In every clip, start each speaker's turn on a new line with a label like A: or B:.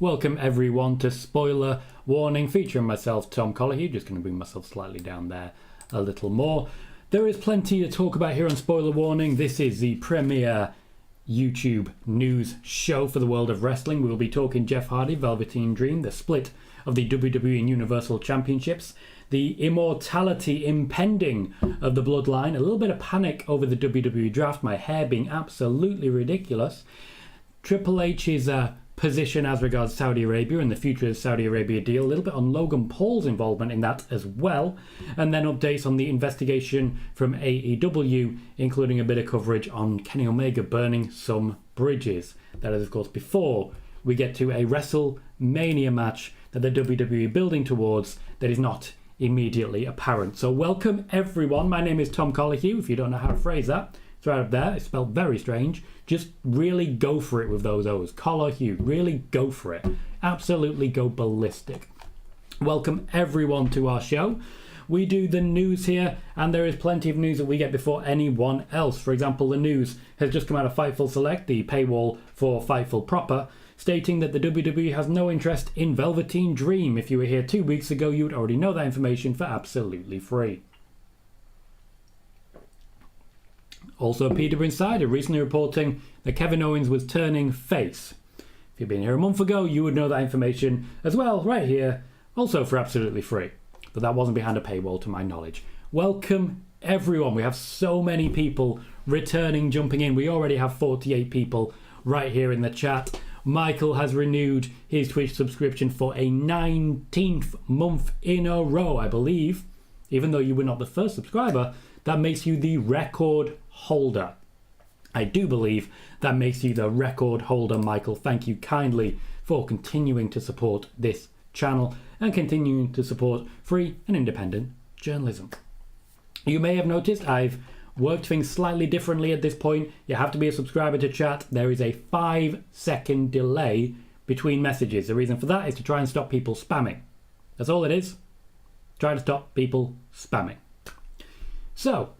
A: Welcome everyone to Spoiler Warning, featuring myself, Tom Colohue. Just going to bring myself slightly down there a little more. There is plenty to talk about here on Spoiler Warning. This is the premier YouTube news show for the world of wrestling. We will be talking Jeff Hardy, Velveteen Dream, the split of the WWE and Universal Championships, the immortality impending of the Bloodline, a little bit of panic over the WWE draft, my hair being absolutely ridiculous, Triple H's position as regards Saudi Arabia and the future of the Saudi Arabia deal, a little bit on Logan Paul's involvement in that as well, and then updates on the investigation from AEW, including a bit of coverage on Kenny Omega burning some bridges. That is, of course, before we get to a WrestleMania match that the WWE are building towards that is not immediately apparent. So welcome everyone, my name is Tom Colohue. If you don't know how to phrase that, it's right up there, it's spelled very strange. Just really go for it with those O's. Colohue, really go for it. Absolutely go ballistic. Welcome everyone to our show. We do the news here, and there is plenty of news that we get before anyone else. For example, the news has just come out of Fightful Select, the paywall for Fightful proper, stating that the WWE has no interest in Velveteen Dream. If you were here 2 weeks ago, you would already know that information for absolutely free. Also, PWInsider recently reporting that Kevin Owens was turning face. If you'd been here a month ago, you would know that information as well, right here, also for absolutely free. But that wasn't behind a paywall to my knowledge. Welcome everyone. We have so many people returning, jumping in. We already have 48 people right here in the chat. Michael has renewed his Twitch subscription for a 19th month in a row, I believe. Even though you were not the first subscriber, that makes you the record holder. I do believe that makes you the record holder, Michael. Thank you kindly for continuing to support this channel and continuing to support free and independent journalism. You may have noticed I've worked things slightly differently at this point. You have to be a subscriber to chat. There is a 5-second delay between messages. The reason for that is to try and stop people spamming. That's all it is. Try to stop people spamming. So,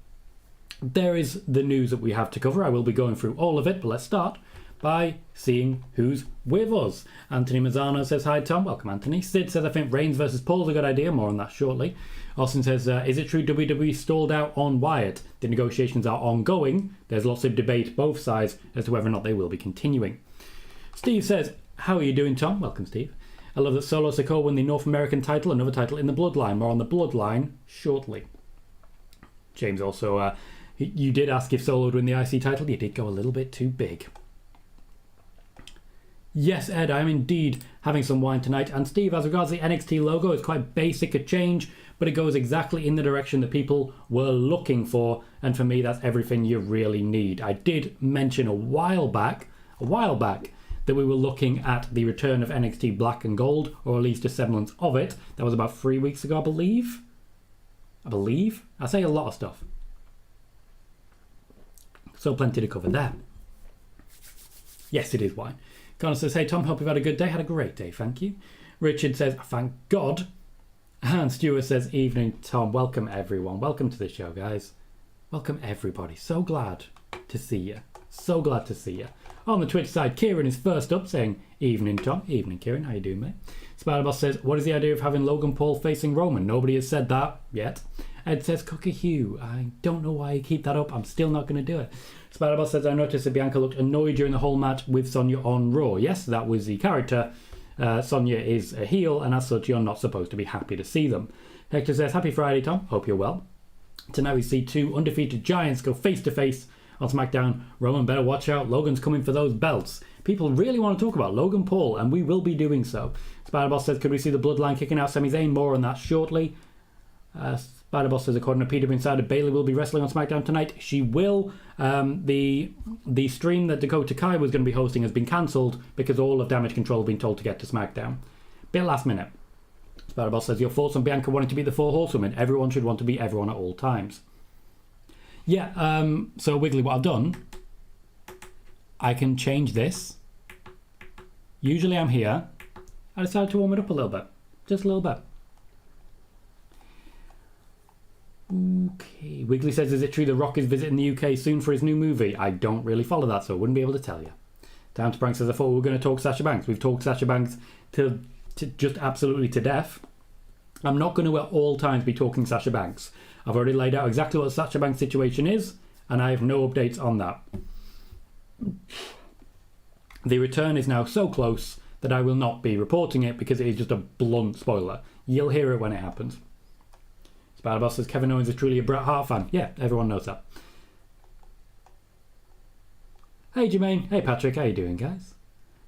A: there is the news that we have to cover. I will be going through all of it, but let's start by seeing who's with us. Anthony Mazzano says, hi Tom, welcome Anthony. Sid says, I think Reigns versus Paul's a good idea, more on that shortly. Austin says, is it true WWE stalled out on Wyatt? The negotiations are ongoing. There's lots of debate both sides as to whether or not they will be continuing. Steve says, how are you doing Tom? Welcome Steve. I love that Solo Sikoa won the North American title, another title in the Bloodline. More on the Bloodline shortly. James also, you did ask if Solo would win the IC title. You did go a little bit too big. Yes, Ed, I am indeed having some wine tonight. And Steve, as regards the NXT logo, it's quite basic a change, but it goes exactly in the direction that people were looking for. And for me, that's everything you really need. I did mention a while back, that we were looking at the return of NXT Black and Gold, or at least a semblance of it. That was about 3 weeks ago, I believe. I say a lot of stuff. So plenty to cover there. Yes, it is wine. Connor says, hey Tom, hope you've had a good day. Had a great day, thank you. Richard says, thank God. And Stuart says, evening Tom, welcome everyone. Welcome to the show, guys. Welcome everybody. So glad to see you. So glad to see you. On the Twitch side, Kieran is first up saying, evening Tom. Evening Kieran, how you doing mate? Spiderboss says, what is the idea of having Logan Paul facing Roman? Nobody has said that yet. Ed says, Colohue. I don't know why you keep that up. I'm still not going to do it. Spiderboss says, I noticed that Bianca looked annoyed during the whole match with Sonya on Raw. Yes, that was the character. Sonya is a heel, and as such, you're not supposed to be happy to see them. Hector says, happy Friday, Tom. Hope you're well. Tonight we see two undefeated giants go face-to-face on Smackdown. Roman better watch out. Logan's coming for those belts. People really want to talk about Logan Paul, and we will be doing so. Spiderboss says, could we see the Bloodline kicking out Sami Zayn? More on that shortly. Spiderboss says, according to PWInsider, Bayley will be wrestling on SmackDown tonight. She will. The stream that Dakota Kai was going to be hosting has been cancelled because all of Damage Control have been told to get to SmackDown. Bit last minute. Spiderboss says, your thoughts on Bianca wanting to be the Four Horsewomen? Everyone should want to be everyone at all times. Yeah, so Wiggly, what I've done, I can change this. Usually I'm here. I decided to warm it up a little bit. Just a little bit. Okay. Wiggly says, is it true The Rock is visiting the UK soon for his new movie? I don't really follow that, so I wouldn't be able to tell you. Down to Prank says, I thought we were going to talk Sasha Banks. We've talked Sasha Banks to just absolutely to death. I'm not going to at all times be talking Sasha Banks. I've already laid out exactly what the Sasha Banks situation is, and I have no updates on that. The return is now so close that I will not be reporting it because it is just a blunt spoiler. You'll hear it when it happens. Spider-Boss says, Kevin Owens is truly a Bret Hart fan. Yeah, everyone knows that. Hey Jermaine, hey Patrick, how you doing guys?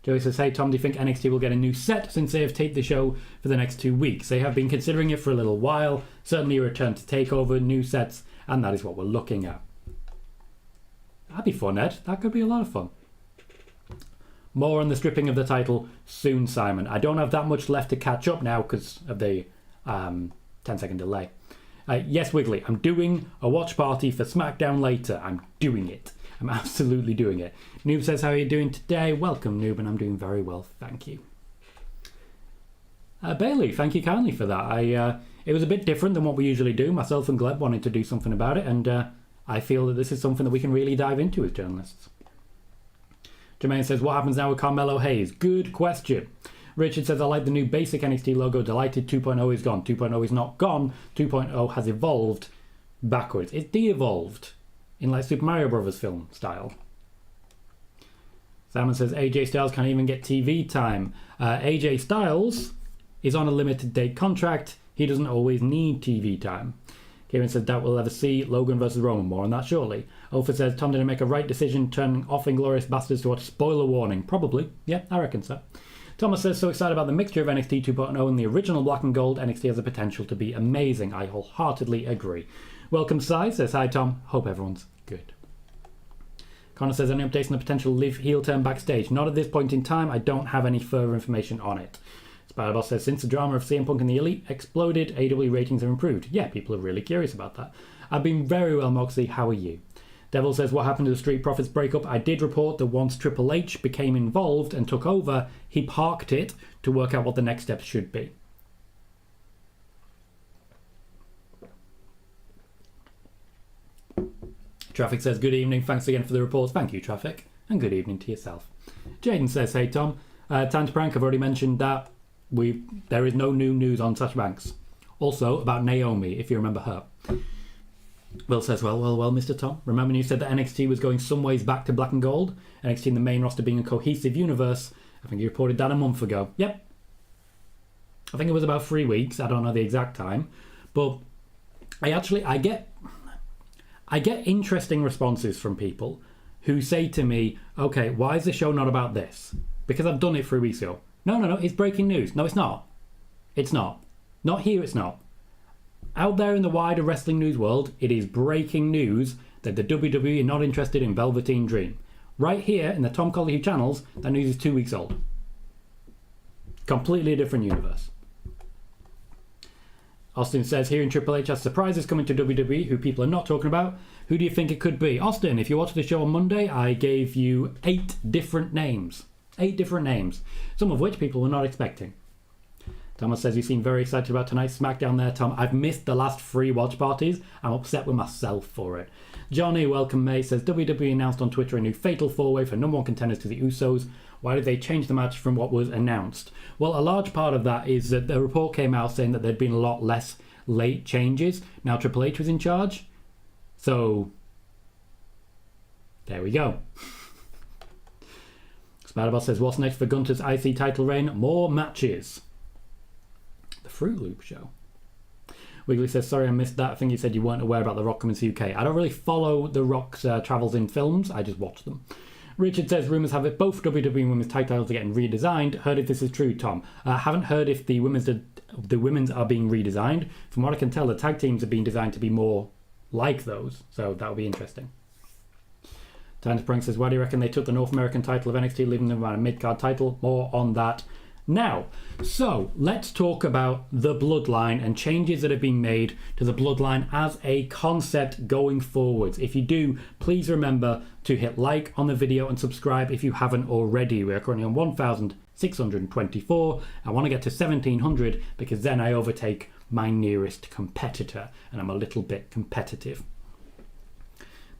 A: Joey says, hey Tom, do you think NXT will get a new set since they have taped the show for the next 2 weeks? They have been considering it for a little while, certainly a return to TakeOver, new sets, and that is what we're looking at. That'd be fun, Ed. That could be a lot of fun. More on the stripping of the title soon, Simon. I don't have that much left to catch up now because of the 10-second delay. Yes, Wiggly, I'm doing a watch party for Smackdown later. I'm doing it. I'm absolutely doing it. Noob says, how are you doing today? Welcome, Noob, and I'm doing very well, thank you. Bailey, thank you kindly for that. It was a bit different than what we usually do. Myself and Gleb wanted to do something about it, and I feel that this is something that we can really dive into as journalists. Jermaine says, what happens now with Carmelo Hayes? Good question. Richard says, I like the new basic NXT logo. Delighted 2.0 is gone. 2.0 is not gone. 2.0 has evolved backwards. It's de-evolved in like Super Mario Brothers film style. Simon says, AJ Styles can't even get TV time. AJ Styles is on a limited date contract. He doesn't always need TV time. Kieran says, doubt we'll ever see Logan versus Roman. More on that shortly. Ofa says, Tom didn't make a right decision turning off Inglourious Bastards to watch Spoiler Warning. Probably. Yeah, I reckon so. Thomas says, so excited about the mixture of NXT 2.0 and the original Black and Gold. NXT has the potential to be amazing. I wholeheartedly agree. Welcome, Sai says, hi Tom. Hope everyone's good. Connor says, any updates on the potential Liv heel turn backstage? Not at this point in time. I don't have any further information on it. Spider-Boss says, since the drama of CM Punk and the Elite exploded, AEW ratings have improved. Yeah, people are really curious about that. I've been very well, Moxley. How are you? Devil says, what happened to the Street Profits breakup? I did report that once Triple H became involved and took over, he parked it to work out what the next steps should be. Traffic says, good evening. Thanks again for the reports. Thank you, Traffic. And good evening to yourself. Jaden says, hey, Tom. Time to prank. I've already mentioned that there is no new news on Sasha Banks. Also, about Naomi, if you remember her. Will says, well, Mr. Tom. Remember you said that NXT was going some ways back to Black and Gold? NXT in the main roster being a cohesive universe. I think you reported that a month ago. Yep. I think it was about 3 weeks. I don't know the exact time. But I get interesting responses from people who say to me, okay, why is the show not about this? Because I've done it 3 weeks ago. No, it's breaking news. No, it's not. It's not. Not here, it's not. Out there in the wider wrestling news world, it is breaking news that the WWE are not interested in Velveteen Dream. Right here in the Tom Colohue channels, that news is 2 weeks old. Completely different universe. Austin says, here in Triple H has surprises coming to WWE who people are not talking about. Who do you think it could be? Austin, if you watched the show on Monday, I gave you 8 different names. 8 different names. Some of which people were not expecting. Thomas says, you seem very excited about tonight's SmackDown there, Tom. I've missed the last 3 watch parties. I'm upset with myself for it. Johnny, welcome mate, says, WWE announced on Twitter a new fatal 4-way for number 1 contenders to the Usos. Why did they change the match from what was announced? Well, a large part of that is that the report came out saying that there'd been a lot less late changes. Now Triple H was in charge. So, there we go. Spider-Boss says, what's next for Gunter's IC title reign? More matches. The Fruit Loop show. Wiggly says, sorry I missed that. I think you said you weren't aware about The Rock coming to the UK. I don't really follow The Rock's travels in films. I just watch them. Richard says, rumours have it both WWE and women's tag titles are getting redesigned. Heard if this is true, Tom. Haven't heard if the women's are being redesigned. From what I can tell, the tag teams are being designed to be more like those. So that'll be interesting. Time to Prank says, why do you reckon they took the North American title of NXT, leaving them around a mid-card title? More on that now. So let's talk about the Bloodline and changes that have been made to the Bloodline as a concept going forwards. If you do, please remember to hit like on the video and subscribe if you haven't already. We're currently on 1,624. I want to get to 1,700 because then I overtake my nearest competitor and I'm a little bit competitive.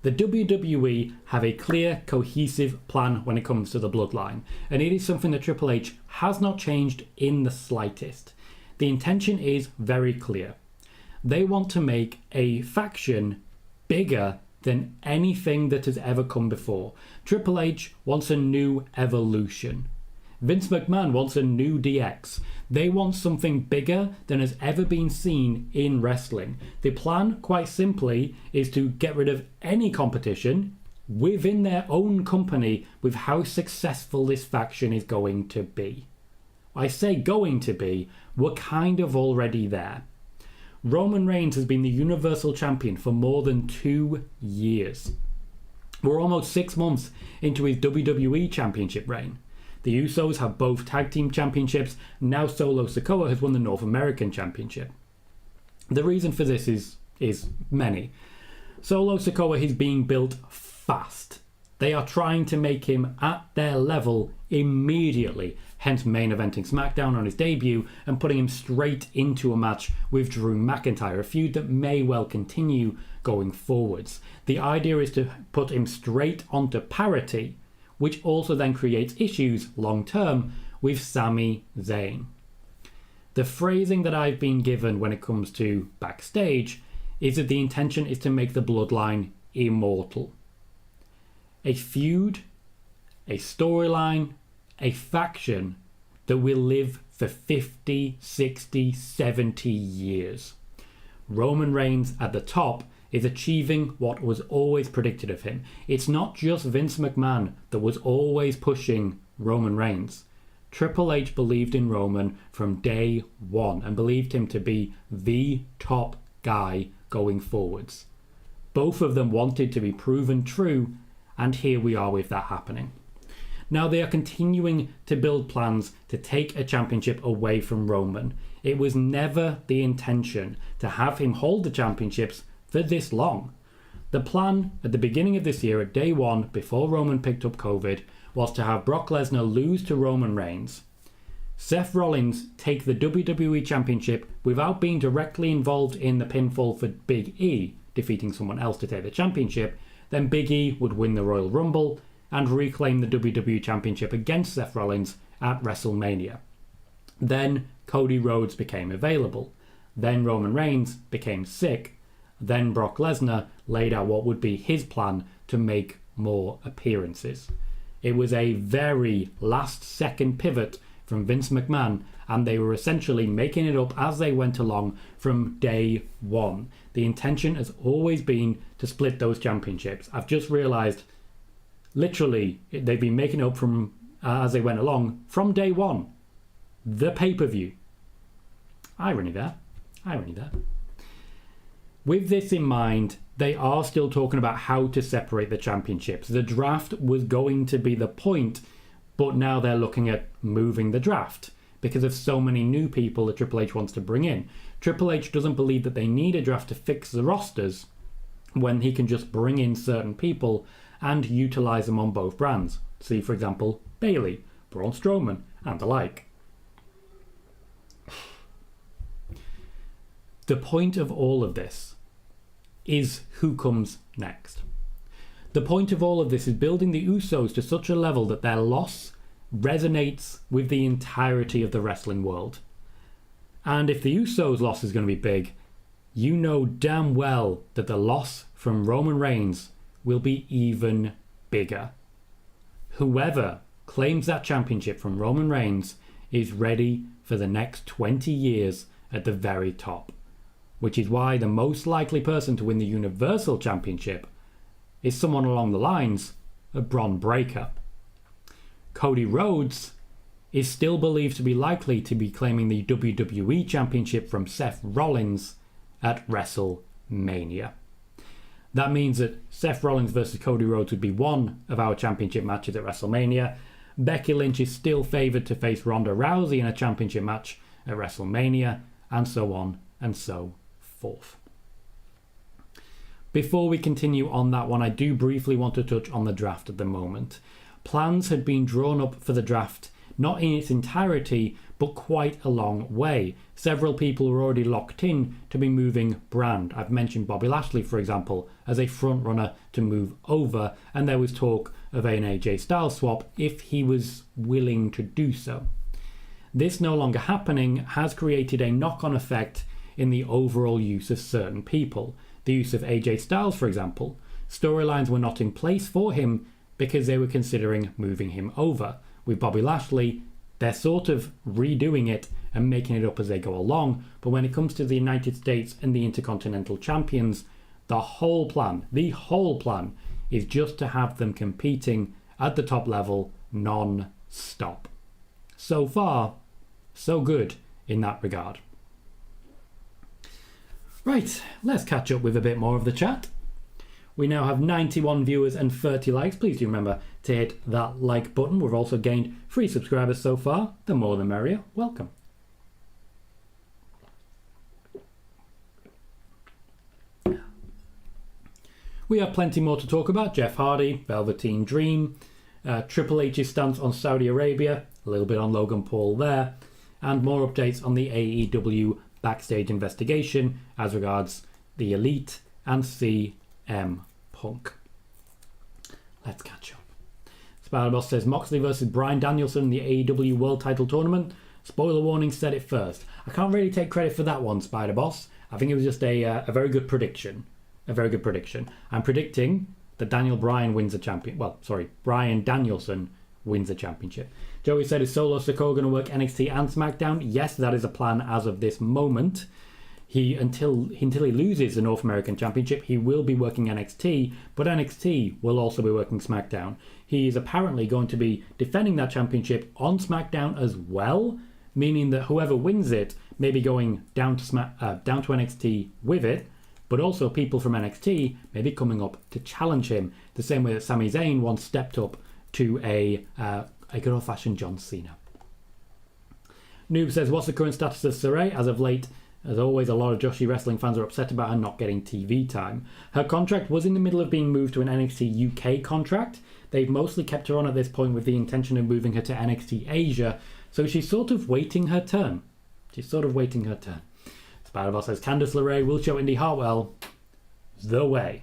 A: The WWE have a clear, cohesive plan when it comes to the Bloodline, and it is something that Triple H has not changed in the slightest. The intention is very clear. They want to make a faction bigger than anything that has ever come before. Triple H wants a new evolution. Vince McMahon wants a new DX. They want something bigger than has ever been seen in wrestling. The plan, quite simply, is to get rid of any competition within their own company with how successful this faction is going to be. I say going to be, we're kind of already there. Roman Reigns has been the Universal Champion for more than 2 years. We're almost 6 months into his WWE Championship reign. The Usos have both tag team championships. Now Solo Sikoa has won the North American Championship. The reason for this is many. Solo Sikoa is being built fast. They are trying to make him at their level immediately, hence main eventing Smackdown on his debut and putting him straight into a match with Drew McIntyre, a feud that may well continue going forwards. The idea is to put him straight onto parity, which also then creates issues long term with Sami Zayn. The phrasing that I've been given when it comes to backstage is that the intention is to make the Bloodline immortal. A feud, a storyline, a faction that will live for 50, 60, 70 years. Roman Reigns at the top is achieving what was always predicted of him. It's not just Vince McMahon that was always pushing Roman Reigns. Triple H believed in Roman from day one and believed him to be the top guy going forwards. Both of them wanted to be proven true, and here we are with that happening. Now they are continuing to build plans to take a championship away from Roman. It was never the intention to have him hold the championships for this long. The plan at the beginning of this year, at day one, before Roman picked up COVID, was to have Brock Lesnar lose to Roman Reigns, Seth Rollins take the WWE Championship without being directly involved in the pinfall for Big E, defeating someone else to take the championship, then Big E would win the Royal Rumble and reclaim the WWE Championship against Seth Rollins at WrestleMania. Then Cody Rhodes became available. Then Roman Reigns became sick. Then Brock Lesnar laid out what would be his plan to make more appearances. It was a very last-second pivot from Vince McMahon, and they were essentially making it up as they went along from day one. The intention has always been to split those championships. I've just realised, literally, they've been making it up from as they went along from day one. The pay-per-view. Irony there. With this in mind, they are still talking about how to separate the championships. The draft was going to be the point, but now they're looking at moving the draft because of so many new people that Triple H wants to bring in. Triple H doesn't believe that they need a draft to fix the rosters when he can just bring in certain people and utilise them on both brands. See, for example, Bayley, Braun Strowman, and the like. The point of all of this is who comes next. The point of all of this is building the Usos to such a level that their loss resonates with the entirety of the wrestling world. And if the Usos' loss is going to be big, you know damn well that the loss from Roman Reigns will be even bigger. Whoever claims that championship from Roman Reigns is ready for the next 20 years at the very top. Which is why the most likely person to win the Universal Championship is someone along the lines of Bron Breakker. Cody Rhodes is still believed to be likely to be claiming the WWE Championship from Seth Rollins at WrestleMania. That means that Seth Rollins versus Cody Rhodes would be one of our championship matches at WrestleMania. Becky Lynch is still favoured to face Ronda Rousey in a championship match at WrestleMania, and so on and so forth. Before we continue on that one, I do briefly want to touch on the draft at the moment. Plans had been drawn up for the draft Not in its entirety, but quite a long way. Several people were already locked in to be moving brand. I've mentioned Bobby Lashley, for example, as a front runner to move over, and there was talk of an AJ Styles swap if he was willing to do so. This no longer happening has created a knock-on effect in the overall use of certain people. The use of AJ Styles, for example. Storylines were not in place for him because they were considering moving him over. With Bobby Lashley, they're sort of redoing it and making it up as they go along, but when it comes to the United States and the Intercontinental Champions, the whole plan is just to have them competing at the top level non-stop. So far, so good in that regard. Right, let's catch up with a bit more of the chat. We now have 91 viewers and 30 likes. Please do remember to hit that like button. We've also gained 3 subscribers so far. The more the merrier. Welcome. We have plenty more to talk about. Jeff Hardy, Velveteen Dream, Triple H's stance on Saudi Arabia, a little bit on Logan Paul there, and more updates on the AEW backstage investigation as regards the Elite and CM Punk. Let's catch up. Spider-Boss says Moxley versus Bryan Danielson in the AEW World Title Tournament. Spoiler warning, said it first. I can't really take credit for that one, Spider-Boss. I think it was just a very good prediction. A very good prediction. I'm predicting that Bryan Danielson wins the championship. Joey said, is Solo Sikoa going to work NXT and Smackdown? Yes, that is a plan as of this moment. Until he loses the North American Championship, he will be working NXT, but NXT will also be working SmackDown. He is apparently going to be defending that championship on SmackDown as well, meaning that whoever wins it may be going down to NXT with it, but also people from NXT may be coming up to challenge him, the same way that Sami Zayn once stepped up to a good old-fashioned John Cena. Noob says, what's the current status of Saray? As of late, as always, a lot of Joshi wrestling fans are upset about her not getting TV time. Her contract was in the middle of being moved to an NXT UK contract. They've mostly kept her on at this point with the intention of moving her to NXT Asia, so she's sort of waiting her turn. Spider-Boss says, Candice LeRae will show Indy Hartwell the way.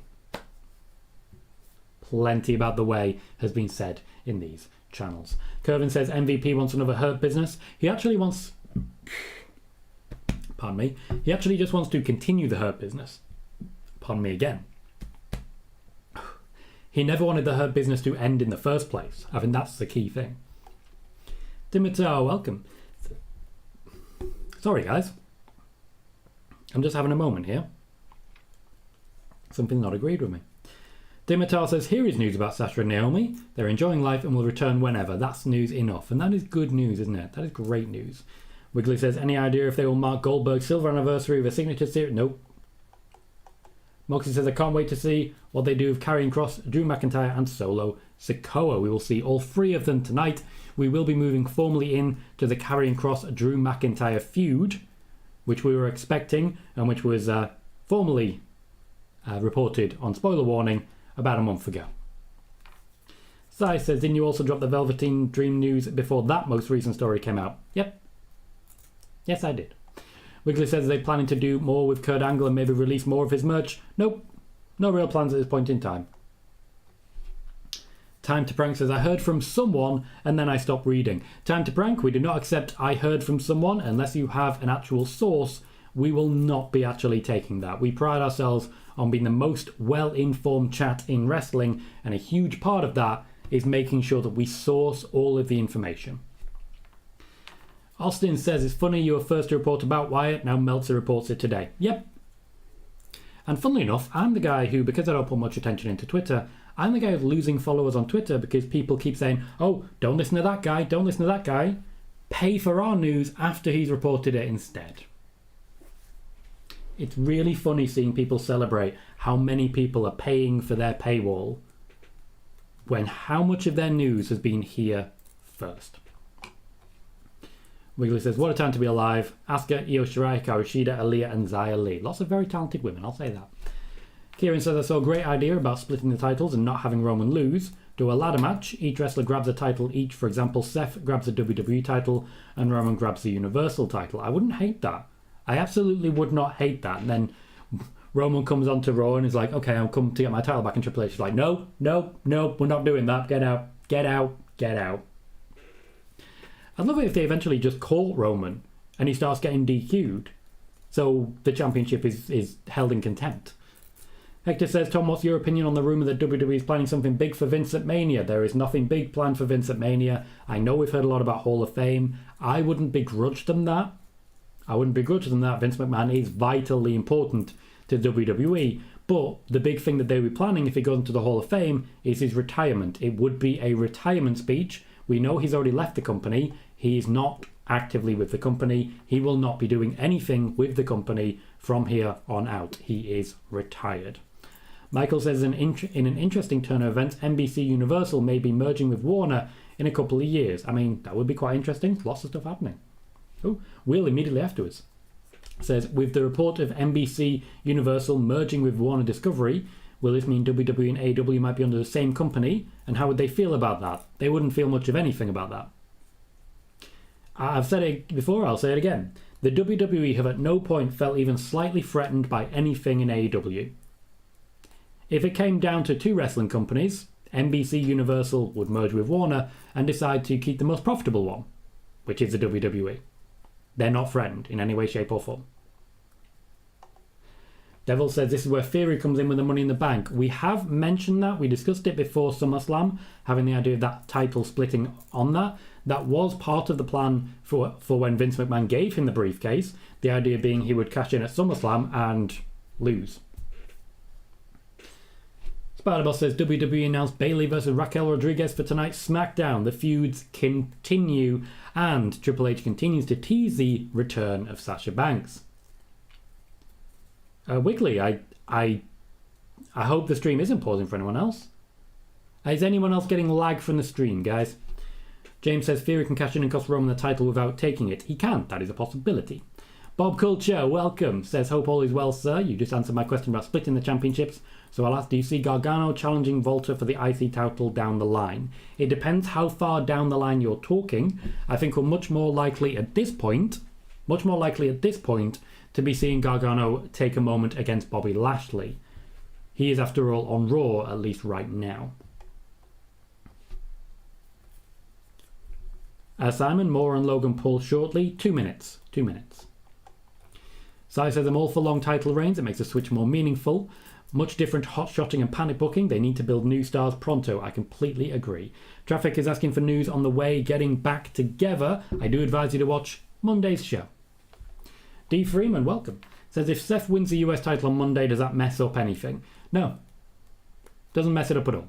A: Plenty about the way has been said in these channels. Kervin says MVP wants another Hurt Business. He actually wants... Pardon me. He actually just wants to continue the Hurt Business. Pardon me again. He never wanted the Hurt Business to end in the first place. I think that's the key thing. Dimitar, welcome. Sorry, guys. I'm just having a moment here. Something not agreed with me. Dimitar says, here is news about Sasha and Naomi. They're enjoying life and will return whenever. That's news enough. And that is good news, isn't it? That is great news. Wiggly says, any idea if they will mark Goldberg's silver anniversary with a signature series? Nope. Moxie says, I can't wait to see what they do with Karrion Kross, Drew McIntyre and Solo Sikoa. We will see all 3 of them tonight. We will be moving formally in to the Karrion Kross, Drew McIntyre feud, which we were expecting and which was formally reported on Spoiler Warning about a month ago. Sai says, didn't you also drop the Velveteen Dream news before that most recent story came out? Yep. Yes, I did. Wiggly says, they're planning to do more with Kurt Angle and maybe release more of his merch. Nope. No real plans at this point in time. Time to Prank says, I heard from someone and then I stopped reading. Time to Prank, we do not accept I heard from someone unless you have an actual source. We will not be actually taking that. We pride ourselves on being the most well-informed chat in wrestling, and a huge part of that is making sure that we source all of the information. Austin says, it's funny you were first to report about Wyatt, now Meltzer reports it today. Yep. And funnily enough, I'm the guy who, because I don't put much attention into Twitter, I'm the guy who's losing followers on Twitter because people keep saying, oh, don't listen to that guy, don't listen to that guy. Pay for our news after he's reported it instead. It's really funny seeing people celebrate how many people are paying for their paywall when how much of their news has been here first. Wiggly says, what a time to be alive. Asuka, Io Shirai, Hikaru Shida, Aaliyah and Xia Li. Lots of very talented women, I'll say that. Kieran says, I saw a great idea about splitting the titles and not having Roman lose. Do a ladder match. Each wrestler grabs a title each. For example, Seth grabs the WWE title and Roman grabs the Universal title. I wouldn't hate that. I absolutely would not hate that. And then Roman comes onto Raw and is like, okay, I'll come to get my title back. And Triple H is like, no, we're not doing that. Get out, get out, get out. I'd love it if they eventually just caught Roman and he starts getting DQ'd. So the championship is held in contempt. Hector says, Tom, what's your opinion on the rumour that WWE is planning something big for Vince at Mania? There is nothing big planned for Vince at Mania. I know we've heard a lot about Hall of Fame. I wouldn't begrudge them that. Vince McMahon is vitally important to WWE. But the big thing that they will be planning if he goes into the Hall of Fame is his retirement. It would be a retirement speech. We know he's already left the company. He is not actively with the company. He will not be doing anything with the company from here on out. He is retired. Michael says, in an interesting turn of events, NBC Universal may be merging with Warner in a couple of years. I mean, that would be quite interesting. Lots of stuff happening. Oh, Will immediately afterwards says, with the report of NBC Universal merging with Warner Discovery, will this mean WWE and AEW might be under the same company? And how would they feel about that? They wouldn't feel much of anything about that. I've said it before, I'll say it again. The WWE have at no point felt even slightly threatened by anything in AEW. If it came down to two wrestling companies, NBC Universal would merge with Warner and decide to keep the most profitable one, which is the WWE. They're not threatened in any way, shape or form. Devil says this is where Theory comes in with the Money in the Bank. We have mentioned that. We discussed it before SummerSlam, having the idea of that title splitting on that. That was part of the plan for when Vince McMahon gave him the briefcase. The idea being he would cash in at SummerSlam and lose. Spider-Boss says WWE announced Bayley versus Raquel Rodriguez for tonight's Smackdown. The feuds continue and Triple H continues to tease the return of Sasha Banks. Wiggly, I hope the stream isn't pausing for anyone else. Is anyone else getting lag from the stream, guys? James says Theory can cash in and cost Roman the title without taking it. He can. That is a possibility. Bob Culture, welcome. Says, hope all is well, sir. You just answered my question about splitting the championships. So I'll ask, do you see Gargano challenging Volta for the IC title down the line? It depends how far down the line you're talking. I think we're much more likely at this point to be seeing Gargano take a moment against Bobby Lashley. He is, after all, on Raw, at least right now. Simon, more on Logan Paul shortly. 2 minutes. 2 minutes. Sai says, I'm all for long title reigns. It makes the switch more meaningful. Much different hot-shotting and panic booking. They need to build new stars pronto. I completely agree. Traffic is asking for news on the way getting back together. I do advise you to watch Monday's show. D. Freeman, welcome. Says, if Seth wins the US title on Monday, does that mess up anything? No. Doesn't mess it up at all.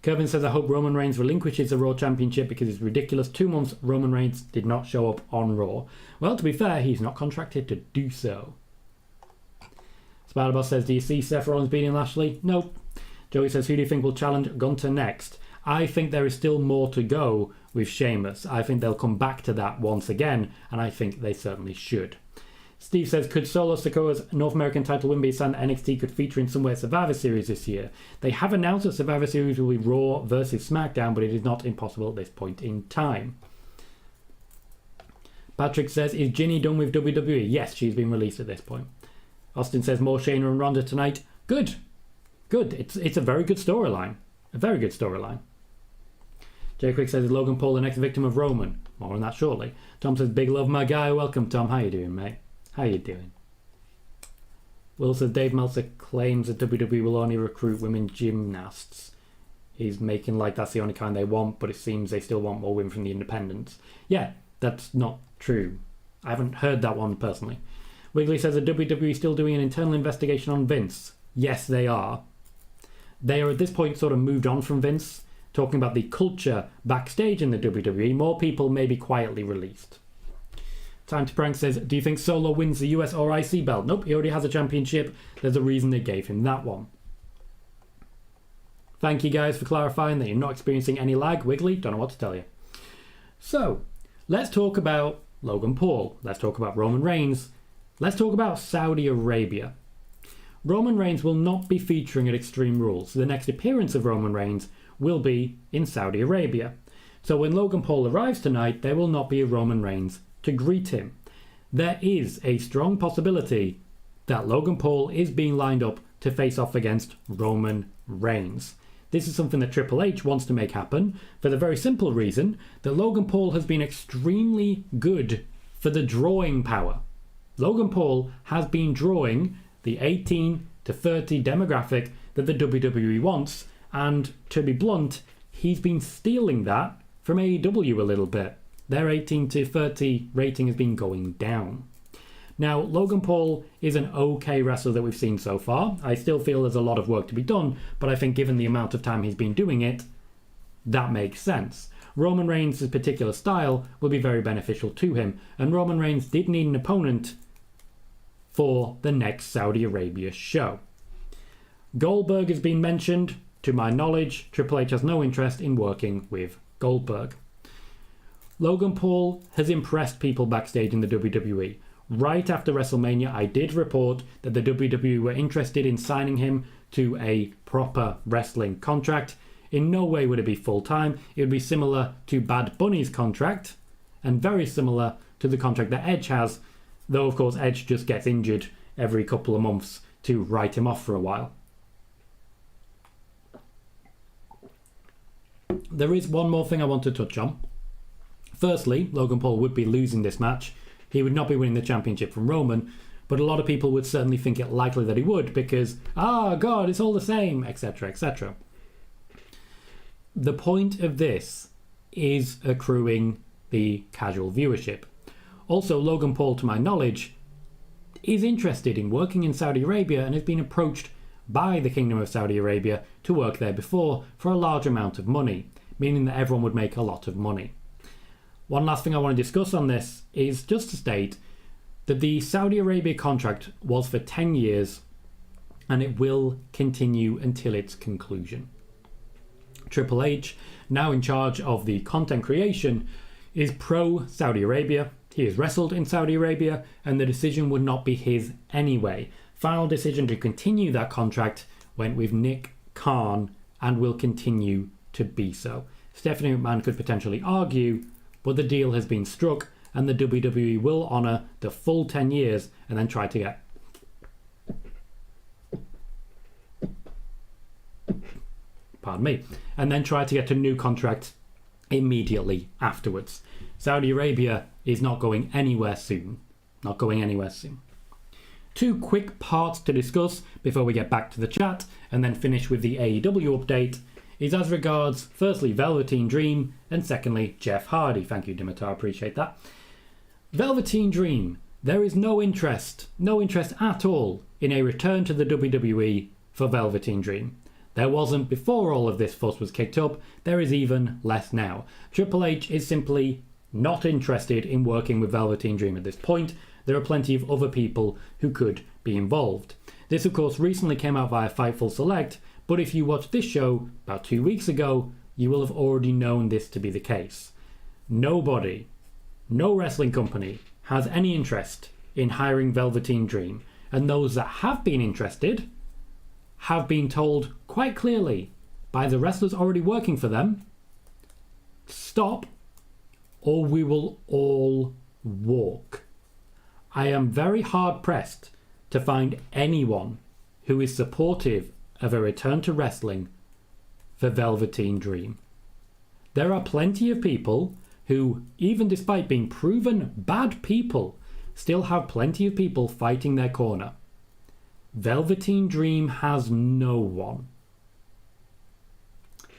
A: Kevin says, I hope Roman Reigns relinquishes the Raw Championship because it's ridiculous. 2 months Roman Reigns did not show up on Raw. Well, to be fair, he's not contracted to do so. Spider-Boss says, do you see Seth Rollins beating Lashley? Nope. Joey says, who do you think will challenge Gunter next? I think there is still more to go with Sheamus. I think they'll come back to that once again, and I think they certainly should. Steve says, could Solo Sikoa's North American title win be a sign that NXT could feature in some way Survivor Series this year? They have announced that Survivor Series will be Raw versus SmackDown, but it is not impossible at this point in time. Patrick says, is Ginny done with WWE? Yes, she's been released at this point. Austin says, more Shayna and Ronda tonight. Good. Good. It's a very good storyline. A very good storyline. Jay Quick says, is Logan Paul the next victim of Roman? More on that shortly. Tom says, big love, my guy. Welcome, Tom. How you doing, mate? How you doing? Will says, Dave Meltzer claims that WWE will only recruit women gymnasts. He's making like that's the only kind they want, but it seems they still want more women from the independents. Yeah, that's not true. I haven't heard that one personally. Wiggly says, are WWE still doing an internal investigation on Vince? Yes, they are. They are at this point sort of moved on from Vince, talking about the culture backstage in the WWE. More people may be quietly released. Time to Prank says, do you think Solo wins the US or IC belt? Nope, he already has a championship. There's a reason they gave him that one. Thank you guys for clarifying that you're not experiencing any lag. Wiggly, don't know what to tell you. So, let's talk about Logan Paul. Let's talk about Roman Reigns. Let's talk about Saudi Arabia. Roman Reigns will not be featuring at Extreme Rules. So the next appearance of Roman Reigns will be in Saudi Arabia. So when Logan Paul arrives tonight, there will not be a Roman Reigns to greet him. There is a strong possibility that Logan Paul is being lined up to face off against Roman Reigns. This is something that Triple H wants to make happen for the very simple reason that Logan Paul has been extremely good for the drawing power. Logan Paul has been drawing the 18 to 30 demographic that the WWE wants, and to be blunt, he's been stealing that from AEW a little bit. Their 18 to 30 rating has been going down. Now, Logan Paul is an okay wrestler that we've seen so far. I still feel there's a lot of work to be done, but I think given the amount of time he's been doing it, that makes sense. Roman Reigns' particular style will be very beneficial to him, and Roman Reigns did need an opponent for the next Saudi Arabia show. Goldberg has been mentioned. To my knowledge, Triple H has no interest in working with Goldberg. Logan Paul has impressed people backstage in the WWE. Right after WrestleMania, I did report that the WWE were interested in signing him to a proper wrestling contract. In no way would it be full-time. It would be similar to Bad Bunny's contract, and very similar to the contract that Edge has, though of course Edge just gets injured every couple of months to write him off for a while. There is one more thing I want to touch on. Firstly, Logan Paul would be losing this match. He would not be winning the championship from Roman, but a lot of people would certainly think it likely that he would because, God, it's all the same, etc., etc. The point of this is accruing the casual viewership. Also, Logan Paul, to my knowledge, is interested in working in Saudi Arabia and has been approached by the Kingdom of Saudi Arabia to work there before for a large amount of money, meaning that everyone would make a lot of money. One last thing I want to discuss on this is just to state that the Saudi Arabia contract was for 10 years and it will continue until its conclusion. Triple H, now in charge of the content creation, is pro-Saudi Arabia. He has wrestled in Saudi Arabia and the decision would not be his anyway. Final decision to continue that contract went with Nick Khan and will continue to be so. Stephanie McMahon could potentially argue, but the deal has been struck and the WWE will honour the full 10 years and then try to get a new contract immediately afterwards. Saudi Arabia is not going anywhere soon. Two quick parts to discuss before we get back to the chat and then finish with the AEW update is as regards, firstly, Velveteen Dream, and secondly, Jeff Hardy. Thank you, Dimitar, appreciate that. Velveteen Dream, there is no interest at all in a return to the WWE for Velveteen Dream. There wasn't before all of this fuss was kicked up, there is even less now. Triple H is simply not interested in working with Velveteen Dream at this point. There are plenty of other people who could be involved. This, of course, recently came out via Fightful Select, but if you watched this show about 2 weeks ago, you will have already known this to be the case. Nobody, no wrestling company, has any interest in hiring Velveteen Dream, and those that have been interested have been told quite clearly by the wrestlers already working for them, stop, or we will all walk. I am very hard pressed to find anyone who is supportive of a return to wrestling for Velveteen Dream. There are plenty of people who, even despite being proven bad people, still have plenty of people fighting their corner. Velveteen Dream has no one.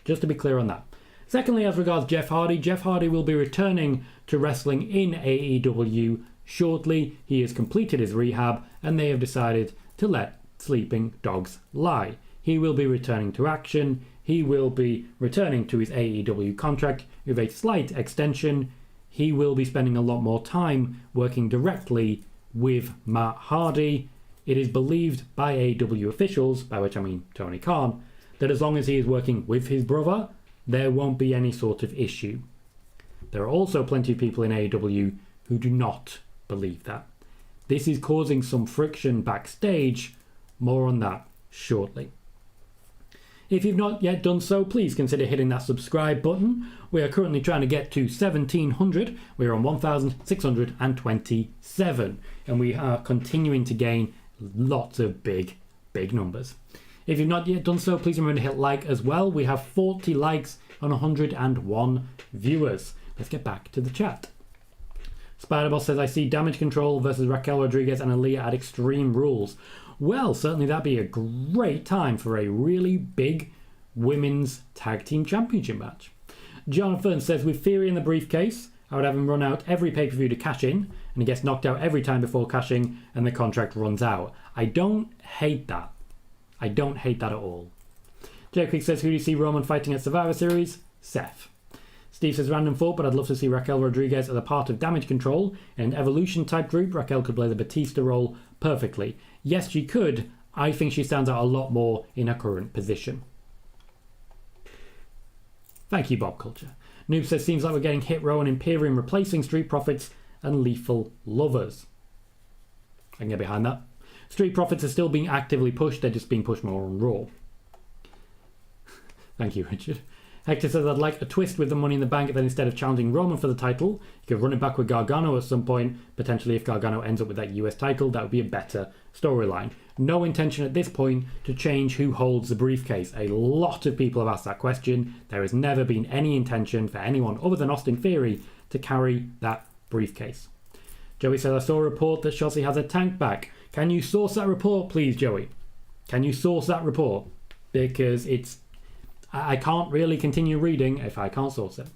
A: Just to be clear on that. Secondly, as regards Jeff Hardy will be returning to wrestling in AEW shortly. He has completed his rehab and they have decided to let sleeping dogs lie. He will be returning to action. He will be returning to his AEW contract with a slight extension. He will be spending a lot more time working directly with Matt Hardy. It is believed by AEW officials, by which I mean Tony Khan, that as long as he is working with his brother, there won't be any sort of issue. There are also plenty of people in AEW who do not believe that. This is causing some friction backstage. More on that shortly. If you've not yet done so, please consider hitting that subscribe button. We are currently trying to get to 1,700. We're on 1,627. And we are continuing to gain lots of big numbers. If you've not yet done so, please remember to hit like as well. We have 40 likes on 101 viewers. Let's get back to the chat. Spiderboss says, I see Damage Control versus Raquel Rodriguez and Aaliyah at Extreme Rules. Well, certainly that'd be a great time for a really big women's tag team championship match. Jonathan says, with Theory in the briefcase, I would have him run out every pay-per-view to cash in, and he gets knocked out every time before cashing, and the contract runs out. I don't hate that. I don't hate that at all. Jay Quick says, who do you see Roman fighting at Survivor Series? Seth. Steve says, random thought, but I'd love to see Raquel Rodriguez as a part of Damage Control. In an Evolution type group, Raquel could play the Batista role perfectly. Yes, she could. I think she stands out a lot more in her current position. Thank you, Bob Culture. Noob says, seems like we're getting Hit Row and Imperium replacing Street Profits and Lethal Lovers. I can get behind that. Street Profits are still being actively pushed, they're just being pushed more on Raw. Thank you, Richard. Hector says, I'd like a twist with the Money in the Bank, then instead of challenging Roman for the title, you could run it back with Gargano at some point. Potentially, if Gargano ends up with that US title, that would be a better storyline. No intention at this point to change who holds the briefcase. A lot of people have asked that question. There has never been any intention for anyone other than Austin Theory to carry that briefcase. Joey says, I saw a report that Shotzi has a tank back. Can you source that report, please, Joey? Can you source that report? Because I can't really continue reading if I can't source it.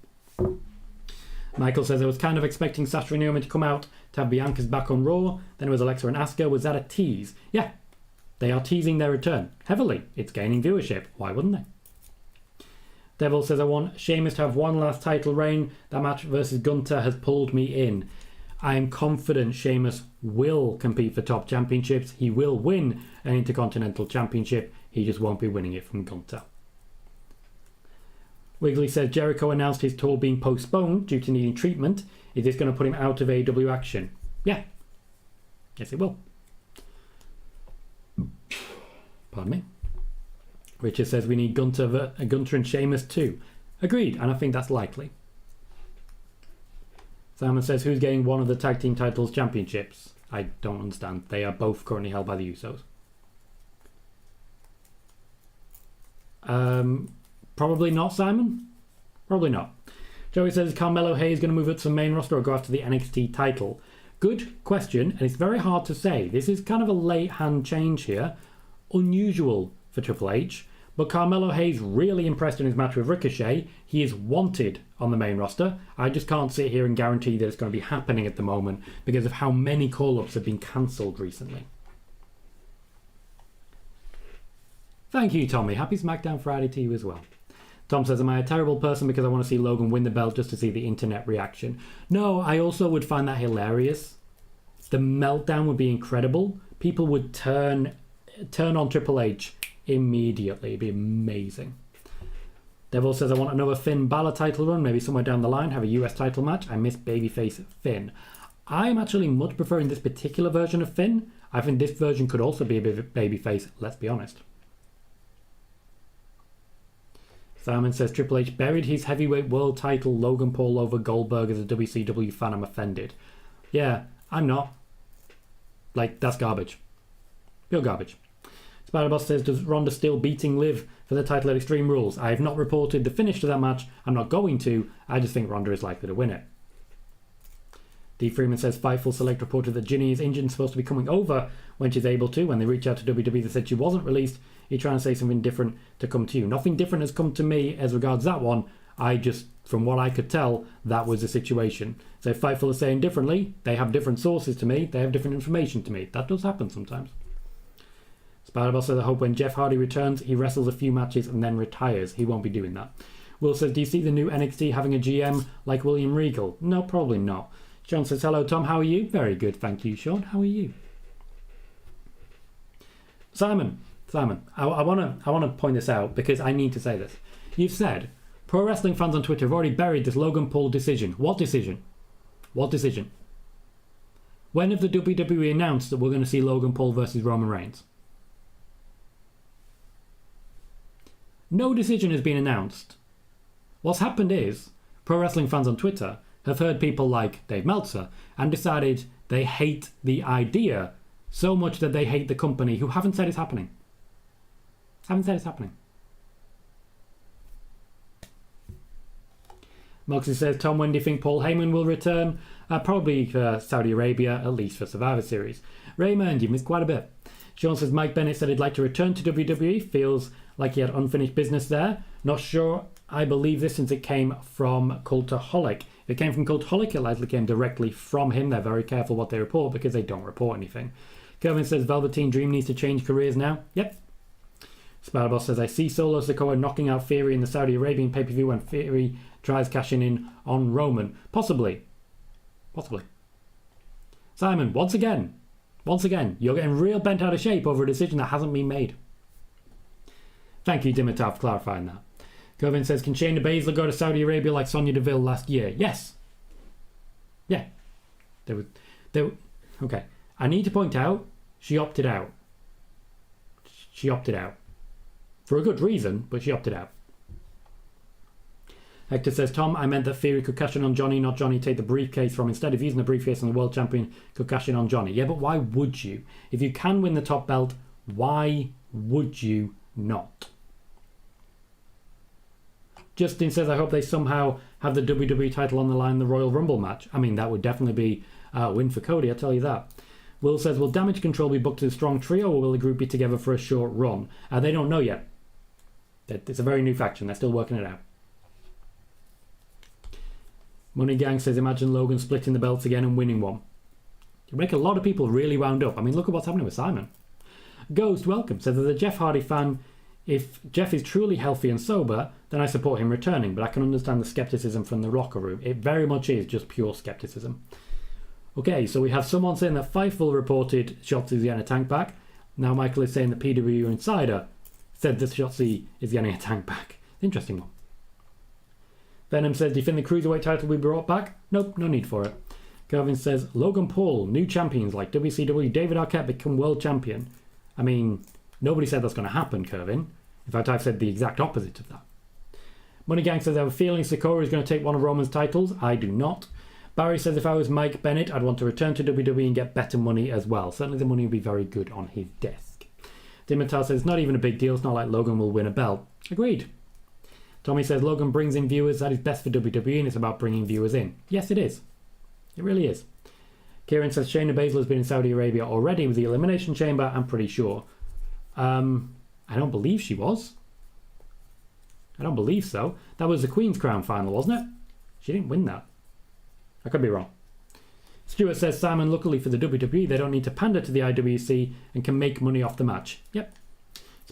A: Michael says, I was kind of expecting Sasha and Naomi to come out to have Bianca's back on Raw. Then it was Alexa and Asuka. Was that a tease? Yeah, they are teasing their return heavily. It's gaining viewership. Why wouldn't they? Devil says, I want Sheamus to have one last title reign. That match versus Gunther has pulled me in. I am confident Sheamus will compete for top championships. He will win an Intercontinental Championship. He just won't be winning it from Gunther. Wiggly says, Jericho announced his tour being postponed due to needing treatment. Is this going to put him out of AEW action? Yeah. Yes, it will. Pardon me. Richard says, we need Gunther and Sheamus too. Agreed, and I think that's likely. Simon says, who's getting one of the tag team titles championships? I don't understand. They are both currently held by the Usos. Probably not, Simon. Probably not. Joey says, is Carmelo Hayes going to move up to the main roster or go after the NXT title? Good question, and it's very hard to say. This is kind of a late hand change here. Unusual for Triple H. But Carmelo Hayes really impressed in his match with Ricochet. He is wanted on the main roster. I just can't sit here and guarantee that it's going to be happening at the moment because of how many call-ups have been cancelled recently. Thank you, Tommy. Happy Smackdown Friday to you as well. Tom says, am I a terrible person because I want to see Logan win the belt just to see the internet reaction? No, I also would find that hilarious. The meltdown would be incredible. People would turn on Triple H immediately. It'd be amazing. Devil says, I want another Finn Balor title run, maybe somewhere down the line, have a US title match. I miss babyface Finn. I'm actually much preferring this particular version of Finn. I think this version could also be a bit of babyface, let's be honest. Simon says, Triple H buried his heavyweight world title Logan Paul over Goldberg. As a WCW fan, I'm offended. Yeah, I'm not. Like, that's garbage. Pure garbage. Spiderboss says, does Ronda still beating Liv for the title at Extreme Rules? I have not reported the finish to that match. I'm not going to. I just think Ronda is likely to win it. D. Freeman says, Fightful Select reported that Ginny is injured and supposed to be coming over when she's able to. When they reached out to WWE, they said she wasn't released. You're trying to say something different to come to you. Nothing different has come to me as regards that one. I just, from what I could tell, that was the situation. So if Fightful is saying differently, they have different sources to me. They have different information to me. That does happen sometimes. Spiderboss says, I hope when Jeff Hardy returns, he wrestles a few matches and then retires. He won't be doing that. Will says, do you see the new NXT having a GM like William Regal? No, probably not. Sean says, hello Tom, how are you? Very good, thank you, Sean. How are you? Simon, I want to point this out because I need to say this. You've said pro wrestling fans on Twitter have already buried this Logan Paul decision. What decision? What decision? When have the WWE announced that we're going to see Logan Paul versus Roman Reigns? No decision has been announced. What's happened is, pro wrestling fans on Twitter have heard people like Dave Meltzer and decided they hate the idea so much that they hate the company who haven't said it's happening. Haven't said it's happening. Moxie says, Tom, when do you think Paul Heyman will return? Probably Saudi Arabia, at least for Survivor Series. Raymond, you missed quite a bit. Sean says, Mike Bennett said he'd like to return to WWE. Feels like he had unfinished business there. Not sure I believe this since it came from Cultaholic. If it came from Cultaholic, it likely came directly from him. They're very careful what they report because they don't report anything. Kevin says, Velveteen Dream needs to change careers now. Yep. Spiderboss says, I see Solo Sikoa knocking out Theory in the Saudi Arabian pay-per-view when Theory tries cashing in on Roman. Possibly. Simon, once again, you're getting real bent out of shape over a decision that hasn't been made. Thank you, Dimitar, for clarifying that. Kevin says, can Shayna Baszler go to Saudi Arabia like Sonya Deville last year? Yes. Yeah. Okay. I need to point out, she opted out. For a good reason, but she opted out. Hector says, Tom, I meant that Theory could cash in on Johnny, not Johnny take the briefcase from. Instead of using the briefcase on the world champion, could cash in on Johnny. Yeah, but why would you? If you can win the top belt, why would you not? Justin says, I hope they somehow have the WWE title on the line in the Royal Rumble match. I mean, that would definitely be a win for Cody, I'll tell you that. Will says, will Damage Control be booked as a strong trio or will the group be together for a short run? They don't know yet. It's a very new faction. They're still working it out. Money Gang says, imagine Logan splitting the belts again and winning one. You make a lot of people really wound up. I mean, look at what's happening with Simon. Ghost, welcome, says, as a Jeff Hardy fan, if Jeff is truly healthy and sober, then I support him returning, but I can understand the skepticism from the locker room. It very much is just pure skepticism. Okay, so we have someone saying that Fightful reported Shotzi's getting a tank back. Now Michael is saying that PWInsider said that Shotzi is getting a tank back. Interesting one. Venom says, do you think the Cruiserweight title will be brought back? Nope, no need for it. Kelvin says, Logan Paul, new champions like WCW, David Arquette become world champion. I mean, nobody said that's going to happen, Kervin. In fact, I've said the exact opposite of that. Money Gang says, I have a feeling Sikoa is going to take one of Roman's titles. I do not. Barry says, if I was Mike Bennett, I'd want to return to WWE and get better money as well. Certainly the money would be very good on his desk. Dimitar says, it's not even a big deal. It's not like Logan will win a belt. Agreed. Tommy says, Logan brings in viewers. That is best for WWE and it's about bringing viewers in. Yes, it is. It really is. Kieran says, Shayna Baszler has been in Saudi Arabia already with the Elimination Chamber. I'm pretty sure. I don't believe she was. I don't believe so. That was the Queen's Crown final, wasn't it? She didn't win that. I could be wrong. Stuart says, Simon, luckily for the WWE, they don't need to pander to the IWC and can make money off the match. Yep.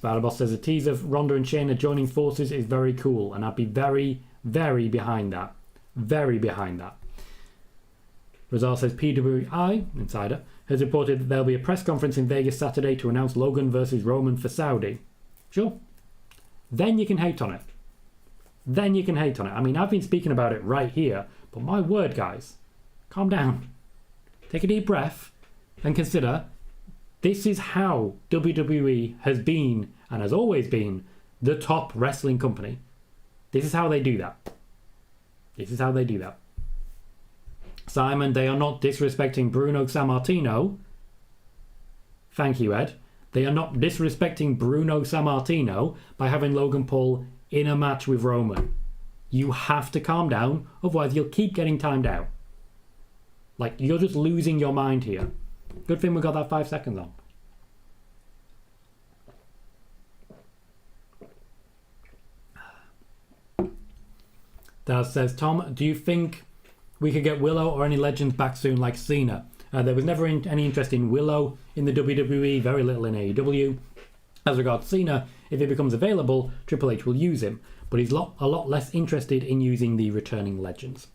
A: Spiderboss says, a tease of Ronda and Shayna joining forces is very cool, and I'd be very, very behind that. Very behind that. Rizal says, PWInsider has reported that there'll be a press conference in Vegas Saturday to announce Logan versus Roman for Saudi. Sure. Then you can hate on it. I mean, I've been speaking about it right here, but my word, guys, calm down. Take a deep breath and consider this is how WWE has been and has always been the top wrestling company. This is how they do that. Simon, they are not disrespecting Bruno Sammartino. Thank you, Ed. They are not disrespecting Bruno Sammartino by having Logan Paul in a match with Roman. You have to calm down, otherwise you'll keep getting timed out. Like, you're just losing your mind here. Good thing we got that 5 seconds on. Daz says, Tom, do you think we could get Willow or any legends back soon like Cena? There was never any interest in Willow in the WWE, very little in AEW. As regards Cena, if he becomes available, Triple H will use him, but he's a lot less interested in using the returning legends.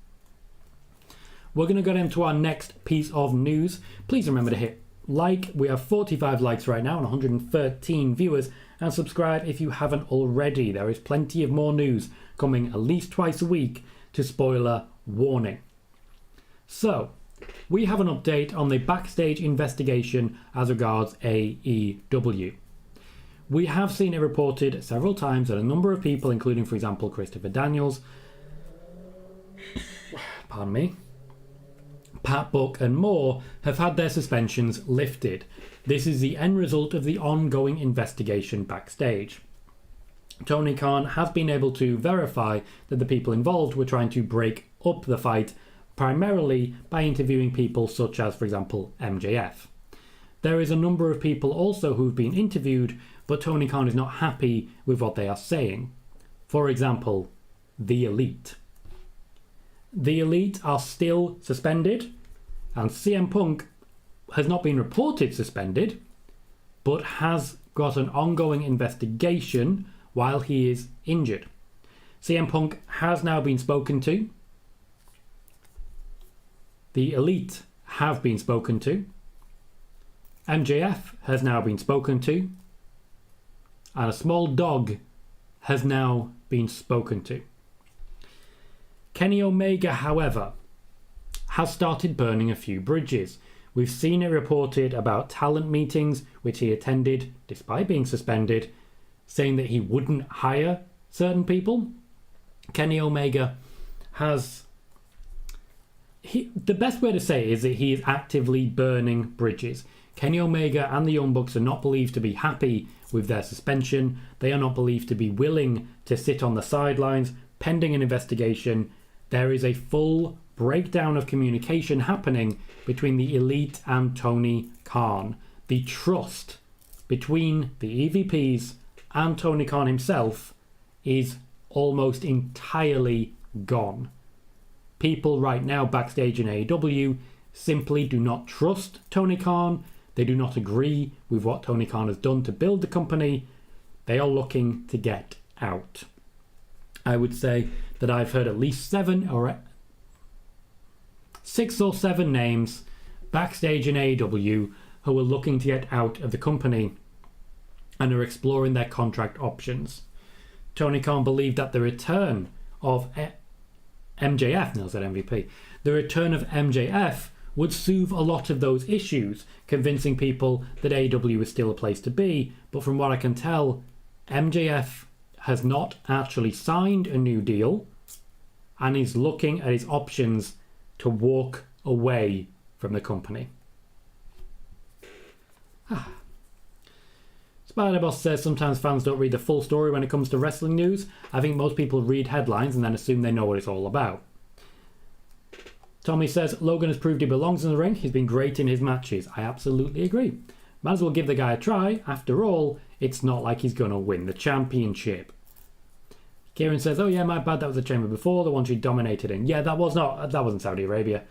A: We're going to go into our next piece of news. Please remember to hit like. We have 45 likes right now and 113 viewers. And subscribe if you haven't already. There is plenty of more news coming at least twice a week to spoiler warning. So, we have an update on the backstage investigation as regards AEW. We have seen it reported several times that a number of people, including, for example, Christopher Daniels, pardon me, Pat Buck and more, have had their suspensions lifted. This is the end result of the ongoing investigation backstage. Tony Khan has been able to verify that the people involved were trying to break up the fight, primarily by interviewing people such as, for example, MJF. There is a number of people also who've been interviewed, but Tony Khan is not happy with what they are saying. For example, The Elite. The Elite are still suspended, and CM Punk has not been reported suspended, but has got an ongoing investigation while he is injured. CM Punk has now been spoken to. The Elite have been spoken to. MJF has now been spoken to. And a small dog has now been spoken to. Kenny Omega, however, has started burning a few bridges. We've seen it reported about talent meetings which he attended despite being suspended, saying that he wouldn't hire certain people. Kenny Omega has... the best way to say it is that he is actively burning bridges. Kenny Omega and the Young Bucks are not believed to be happy with their suspension. They are not believed to be willing to sit on the sidelines pending an investigation. There is a full breakdown of communication happening between the Elite and Tony Khan. The trust between the EVPs and Tony Khan himself is almost entirely gone. People right now backstage in AEW simply do not trust Tony Khan. They do not agree with what Tony Khan has done to build the company. They are looking to get out. I would say that I've heard at least 6 or 7 names backstage in AEW who are looking to get out of the company and are exploring their contract options. Tony Khan believed that the return of MJF, no, I said MVP, the return of MJF would soothe a lot of those issues, convincing people that AEW is still a place to be. But from what I can tell, MJF has not actually signed a new deal and is looking at his options to walk away from the company. Spider-Boss says sometimes fans don't read the full story when it comes to wrestling news. I think most people read headlines and then assume they know what it's all about. Tommy says, Logan has proved he belongs in the ring. He's been great in his matches. I absolutely agree. Might as well give the guy a try. After all, it's not like he's going to win the championship. Kieran says, oh yeah, my bad, that was the chamber before, the one she dominated in. Yeah, that wasn't Saudi Arabia.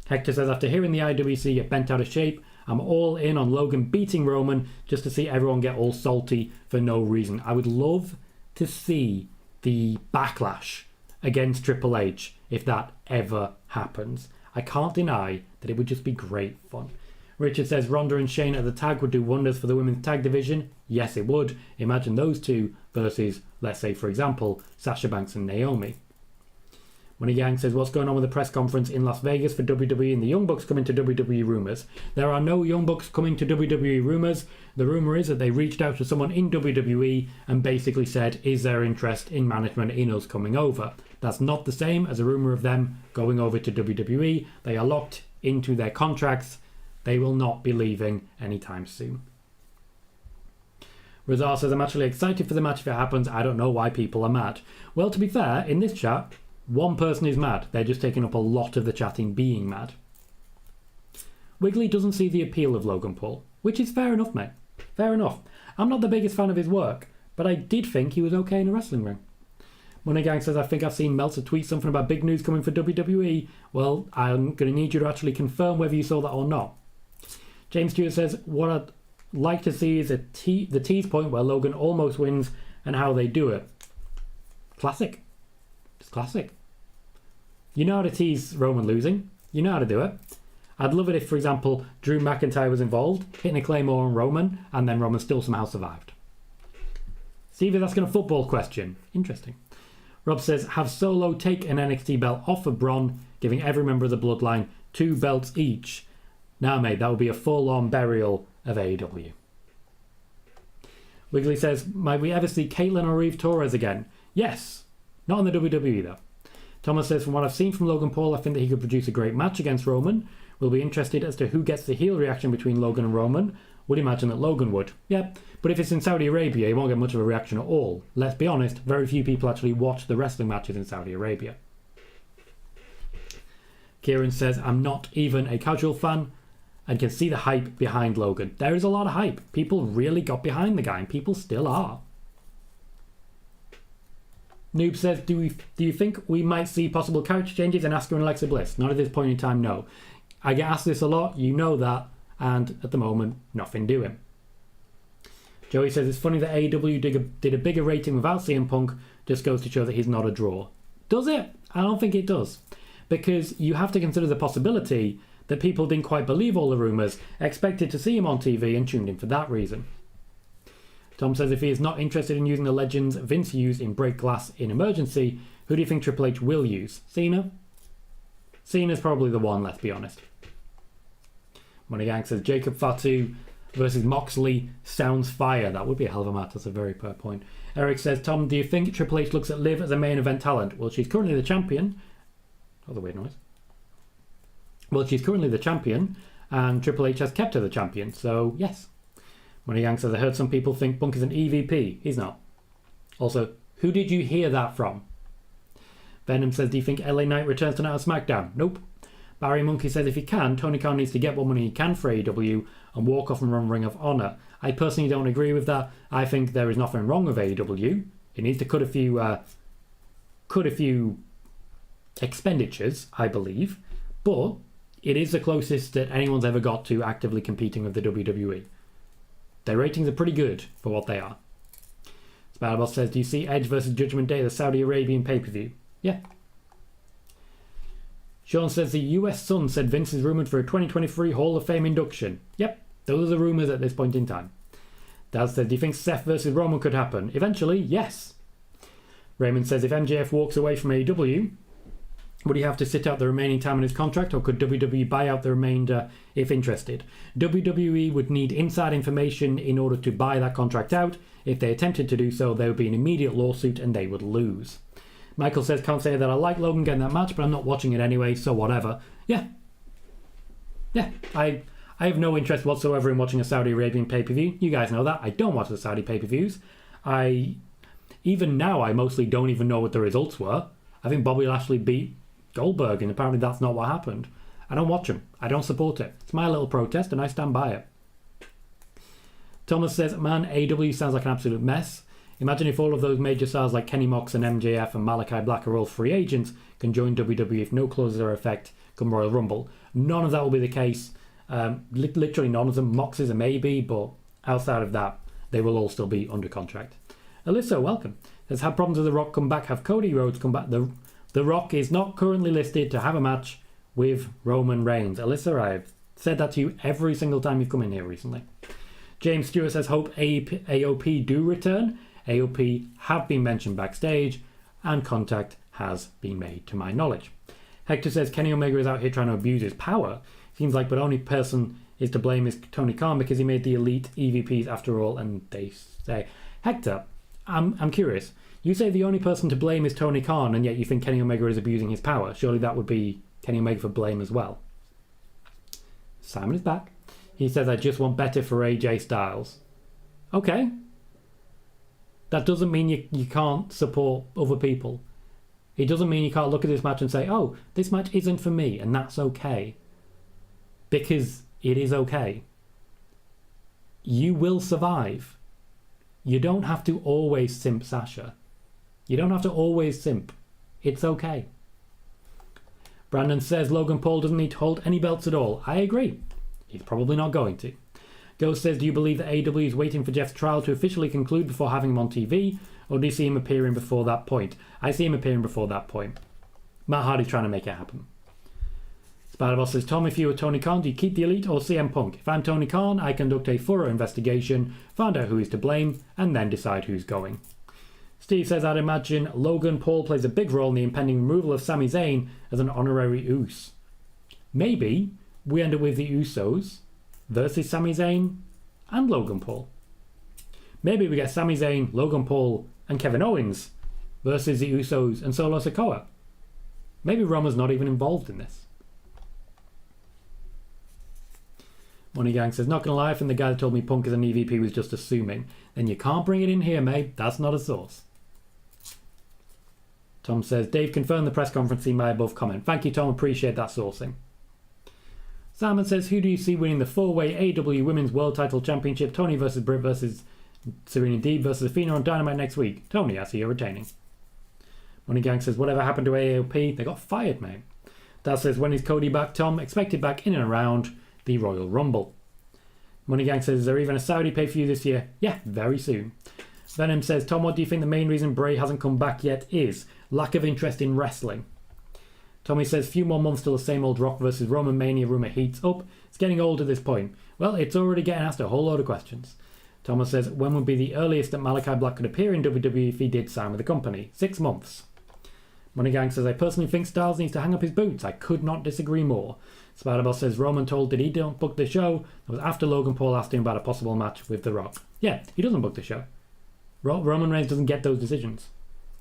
A: Hector says, after hearing the IWC get bent out of shape, I'm all in on Logan beating Roman just to see everyone get all salty for no reason. I would love to see the backlash against Triple H if that ever happens. I can't deny that it would just be great fun. Richard says Ronda and Shayna at the tag would do wonders for the women's tag division. Yes, it would. Imagine those two versus, let's say, for example, Sasha Banks and Naomi. Money Gang says, what's going on with the press conference in Las Vegas for WWE and the Young Bucks coming to WWE rumours? There are no Young Bucks coming to WWE rumours. The rumour is that they reached out to someone in WWE and basically said, is there interest in management in us coming over? That's not the same as a rumour of them going over to WWE. They are locked into their contracts. They will not be leaving anytime soon. Razar says, I'm actually excited for the match if it happens. I don't know why people are mad. Well, to be fair, in this chat, one person is mad. They're just taking up a lot of the chat in being mad. Wiggly doesn't see the appeal of Logan Paul, which is fair enough, mate. Fair enough. I'm not the biggest fan of his work, but I did think he was okay in a wrestling ring. Money Gang says, I think I've seen Meltzer tweet something about big news coming for WWE. Well, I'm going to need you to actually confirm whether you saw that or not. James Stewart says, what I'd like to see is the tease point where Logan almost wins and how they do it. Classic. It's classic. You know how to tease Roman losing. You know how to do it. I'd love it if, for example, Drew McIntyre was involved, hitting a Claymore on Roman, and then Roman still somehow survived. Steve is asking a football question. Interesting. Rob says, have Solo take an NXT belt off of Braun, giving every member of the Bloodline 2 belts each. Now, mate, that would be a full-on burial of AEW. Wiggly says, might we ever see Caitlyn or Eve Torres again? Yes. Not in the WWE though. Thomas says, from what I've seen from Logan Paul, I think that he could produce a great match against Roman. We'll be interested as to who gets the heel reaction between Logan and Roman. Would imagine that Logan would. Yeah, but if it's in Saudi Arabia, you won't get much of a reaction at all. Let's be honest, very few people actually watch the wrestling matches in Saudi Arabia. Kieran says, I'm not even a casual fan and can see the hype behind Logan. There is a lot of hype. People really got behind the guy, and people still are. Noob says, do you think we might see possible character changes in Asuka and Alexa Bliss? Not at this point in time, no. I get asked this a lot, you know that, and at the moment, nothing doing. Joey says, it's funny that AEW did a bigger rating without CM Punk, just goes to show that he's not a draw. Does it? I don't think it does. Because you have to consider the possibility that people didn't quite believe all the rumours, expected to see him on TV and tuned in for that reason. Tom says if he is not interested in using the legends Vince used in Break Glass in Emergency, who do you think Triple H will use? Cena? Cena's probably the one, let's be honest. Money Gang says Jacob Fatu versus Moxley sounds fire. That would be a hell of a match, that's a very fair point. Eric says, Tom, do you think Triple H looks at Liv as a main event talent? Well, she's currently the champion. Oh, the weird noise. Well, she's currently the champion, and Triple H has kept her the champion, so yes. Money Gang says, I heard some people think Punk is an EVP. He's not. Also, who did you hear that from? Venom says, do you think LA Knight returns tonight on Smackdown? Nope. Barry Monkey says, if he can, Tony Khan needs to get what money he can for AEW and walk off and run Ring of Honor. I personally don't agree with that. I think there is nothing wrong with AEW. It needs to cut a few expenditures, I believe, but it is the closest that anyone's ever got to actively competing with the WWE. Their ratings are pretty good for what they are. Spider-Boss says, do you see Edge versus Judgment Day, the Saudi Arabian pay-per-view? Yeah. Sean says, the US Sun said Vince is rumoured for a 2023 Hall of Fame induction. Yep, those are the rumours at this point in time. Daz says, do you think Seth versus Roman could happen? Eventually, yes. Raymond says, if MJF walks away from AEW, would he have to sit out the remaining time in his contract, or could WWE buy out the remainder if interested? WWE would need inside information in order to buy that contract out. If they attempted to do so, there would be an immediate lawsuit and they would lose. Michael says, can't say that I like Logan getting that match, but I'm not watching it anyway, so whatever. Yeah, I have no interest whatsoever in watching a Saudi Arabian pay-per-view. You guys know that. I don't watch the Saudi pay-per-views. Even now, I mostly don't even know what the results were. I think Bobby Lashley beat Goldberg, and apparently that's not what happened. I don't watch him. I don't support it. It's my little protest, and I stand by it. Thomas says, man, AEW sounds like an absolute mess. Imagine if all of those major stars like Kenny Mox and MJF and Malachi Black are all free agents, can join WWE if no clauses are in effect come Royal Rumble. None of that will be the case. Literally none of them. Mox is a maybe, but outside of that, they will all still be under contract. Alyssa, welcome. Says, have problems with The Rock come back? Have Cody Rhodes come back? The Rock is not currently listed to have a match with Roman Reigns. Alyssa, I've said that to you every single time you've come in here recently. James Stewart says, hope AOP do return. AOP have been mentioned backstage, and contact has been made to my knowledge. Hector says, Kenny Omega is out here trying to abuse his power. Seems like the only person is to blame is Tony Khan because he made the elite EVPs after all, and they say, Hector, I'm curious. You say the only person to blame is Tony Khan, and yet you think Kenny Omega is abusing his power. Surely that would be Kenny Omega for blame as well. Simon is back. He says, I just want better for AJ Styles. Okay. That doesn't mean you can't support other people. It doesn't mean you can't look at this match and say, oh, this match isn't for me, and that's okay. Because it is okay. You will survive. You don't have to always simp Sasha. You don't have to always simp. It's okay. Brandon says Logan Paul doesn't need to hold any belts at all. I agree. He's probably not going to. Ghost says, do you believe that AEW is waiting for Jeff's trial to officially conclude before having him on TV, or do you see him appearing before that point? I see him appearing before that point. Matt Hardy's trying to make it happen. Spider-Boss says, Tom, if you were Tony Khan, do you keep the Elite or CM Punk? If I'm Tony Khan, I conduct a thorough investigation, find out who is to blame, and then decide who's going. Steve says, I'd imagine Logan Paul plays a big role in the impending removal of Sami Zayn as an honorary Us. Maybe we end up with the Usos versus Sami Zayn and Logan Paul. Maybe we get Sami Zayn, Logan Paul, and Kevin Owens versus the Usos and Solo Sikoa. Maybe Roman's not even involved in this. Money Gang says, not gonna lie, from the guy that told me Punk is an EVP was just assuming. Then you can't bring it in here, mate. That's not a source. Tom says, Dave confirmed the press conference in my above comment. Thank you, Tom. Appreciate that sourcing. Simon says, who do you see winning the 4-way AEW Women's World Title Championship? Tony versus Britt versus Serena Deeb versus Athena on Dynamite next week. Tony, I see you're retaining. Money Gang says, whatever happened to AOP? They got fired, mate. Dad says, when is Cody back, Tom? Expected back in and around the Royal Rumble. Money Gang says, is there even a Saudi pay-per-view this year? Yeah, very soon. Venom says, Tom, what do you think the main reason Bray hasn't come back yet is? Lack of interest in wrestling. Tommy says, few more months till the same old Rock versus Roman Mania rumour heats up. It's getting old at this point. Well, it's already getting asked a whole load of questions. Thomas says, when would be the earliest that Malachi Black could appear in WWE if he did sign with the company? 6 months. Money Gang says, I personally think Styles needs to hang up his boots. I could not disagree more. Spider-Boss says, Roman told that he don't book the show. It was after Logan Paul asked him about a possible match with The Rock. Yeah, he doesn't book the show. Roman Reigns doesn't get those decisions.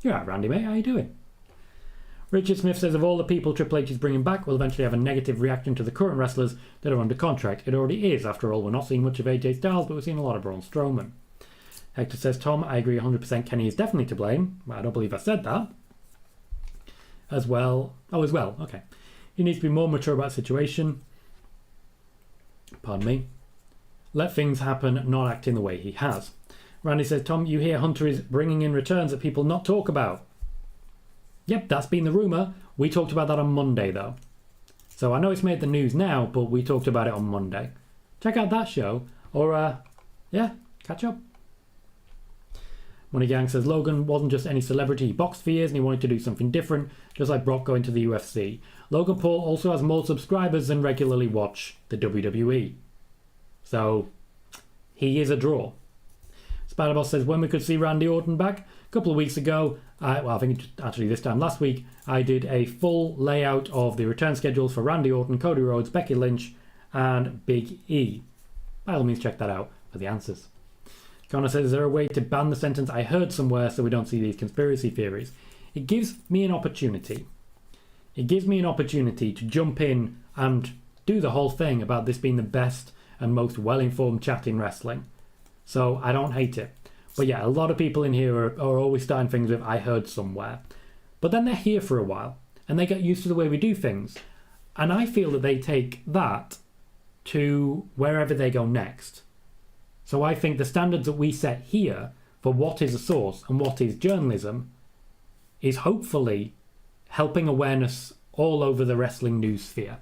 A: You're right, Randy, mate. How you doing? Richard Smith says, of all the people Triple H is bringing back, will eventually have a negative reaction to the current wrestlers that are under contract. It already is. After all, we're not seeing much of AJ Styles, but we're seeing a lot of Braun Strowman. Hector says, Tom, I agree 100% Kenny is definitely to blame. Well, I don't believe I said that. As well. Oh, as well. Okay. He needs to be more mature about the situation. Pardon me. Let things happen, not act in the way he has. Randy says, Tom, you hear Hunter is bringing in returns that people not talk about. Yep, that's been the rumour. We talked about that on Monday, though. So I know it's made the news now, but we talked about it on Monday. Check out that show. Or, yeah, catch up. Money Gang says, Logan wasn't just any celebrity. He boxed for years and he wanted to do something different, just like Brock going to the UFC. Logan Paul also has more subscribers than regularly watch the WWE. So, he is a draw. Spider-Boss says, when we could see Randy Orton back? A couple of weeks ago, I think actually this time last week, I did a full layout of the return schedules for Randy Orton, Cody Rhodes, Becky Lynch, and Big E. By all means, check that out for the answers. Connor says, is there a way to ban the sentence I heard somewhere so we don't see these conspiracy theories? It gives me an opportunity. It gives me an opportunity to jump in and do the whole thing about this being the best and most well-informed chat in wrestling. So I don't hate it. But yeah, a lot of people in here are always starting things with I heard somewhere. But then they're here for a while and they get used to the way we do things. And I feel that they take that to wherever they go next. So I think the standards that we set here for what is a source and what is journalism is hopefully helping awareness all over the wrestling news sphere.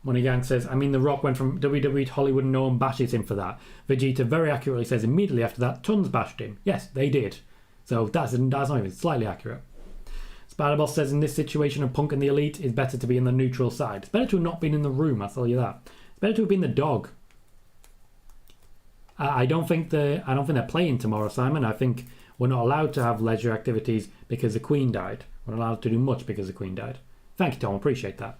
A: Money Gang says, I mean, The Rock went from WWE to Hollywood and no one bashes him for that. Vegeta very accurately says immediately after that, tons bashed him. Yes, they did. So that's not even slightly accurate. Spider-Boss says, in this situation of Punk and the Elite, it's better to be in the neutral side. It's better to have not been in the room, I'll tell you that. It's better to have been the dog. I don't think they're playing tomorrow, Simon. I think we're not allowed to have leisure activities because the Queen died. We're not allowed to do much because the Queen died. Thank you, Tom. Appreciate that.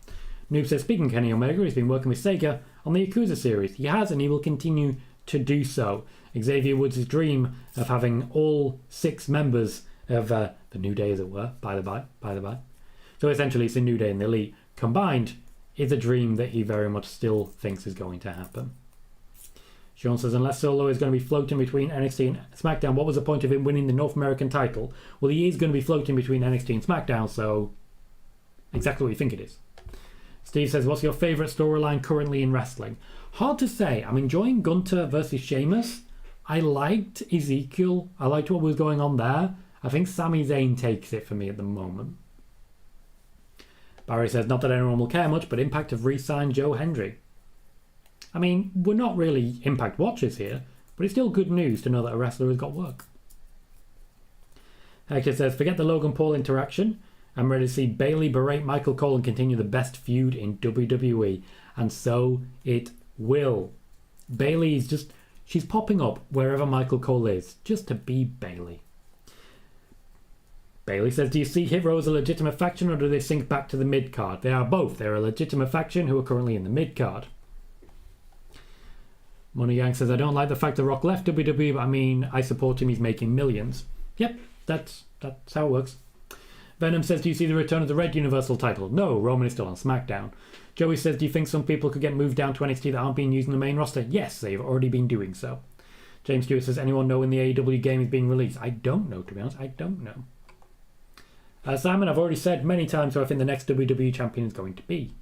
A: Noob says, speaking of Kenny Omega, he's been working with Sega on the Yakuza series. He has, and he will continue to do so. Xavier Woods' dream of having all 6 members of the New Day, as it were, by the by. So essentially, it's the New Day and the Elite combined is a dream that he very much still thinks is going to happen. Sean says, unless Solo is going to be floating between NXT and SmackDown, what was the point of him winning the North American title? Well, he is going to be floating between NXT and SmackDown, so exactly what you think it is. Steve says, what's your favourite storyline currently in wrestling? Hard to say. I'm enjoying Gunter versus Sheamus. I liked Ezekiel. I liked what was going on there. I think Sami Zayn takes it for me at the moment. Barry says, not that anyone will care much, but Impact have re-signed Joe Hendry. I mean, we're not really Impact watchers here, but it's still good news to know that a wrestler has got work. Hector says, forget the Logan Paul interaction. I'm ready to see Bayley berate Michael Cole and continue the best feud in WWE. And so it will. Bayley is just... she's popping up wherever Michael Cole is, just to be Bayley. Bayley says, do you see Hit Row as a legitimate faction or do they sink back to the mid-card? They are both. They're a legitimate faction who are currently in the mid-card. Money Gang says, I don't like the fact that Rock left WWE, but I mean, I support him, he's making millions. Yep, that's how it works. Venom says, do you see the return of the Red Universal title? No, Roman is still on Smackdown. Joey says, do you think some people could get moved down to NXT that aren't being used in the main roster? Yes, they've already been doing so. James Stewart says, anyone know when the AEW game is being released? I don't know, to be honest. I don't know. Simon, I've already said many times who I think the next WWE champion is going to be.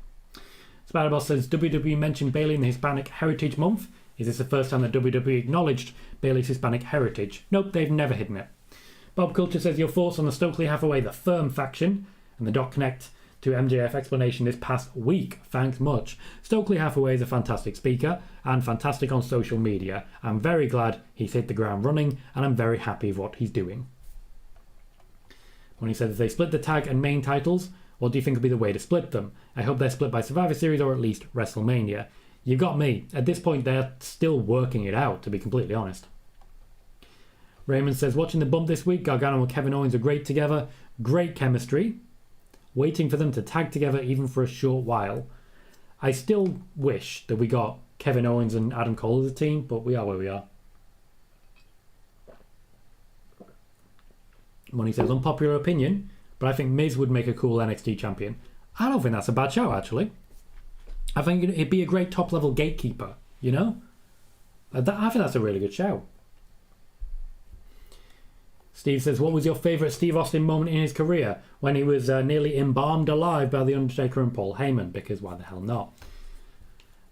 A: Spiderboss says, WWE mentioned Bayley in the Hispanic Heritage Month. Is this the first time that WWE acknowledged Bayley's Hispanic heritage? Nope, they've never hidden it. Bob Culture says, your thoughts on the Stokely Hathaway, the Firm faction, and the dot connect to MJF explanation this past week. Thanks much. Stokely Hathaway is a fantastic speaker and fantastic on social media. I'm very glad he's hit the ground running, and I'm very happy with what he's doing. When he says they split the tag and main titles, what do you think will be the way to split them? I hope they're split by Survivor Series or at least WrestleMania. You got me. At this point, they're still working it out, to be completely honest. Raymond says, watching the bump this week, Gargano and Kevin Owens are great together. Great chemistry. Waiting for them to tag together even for a short while. I still wish that we got Kevin Owens and Adam Cole as a team, but we are where we are. Money says, unpopular opinion, but I think Miz would make a cool NXT champion. I don't think that's a bad show, actually. I think it'd be a great top-level gatekeeper, you know? I think that's a really good show. Steve says, what was your favourite Steve Austin moment in his career? When he was nearly embalmed alive by The Undertaker and Paul Heyman, because why the hell not?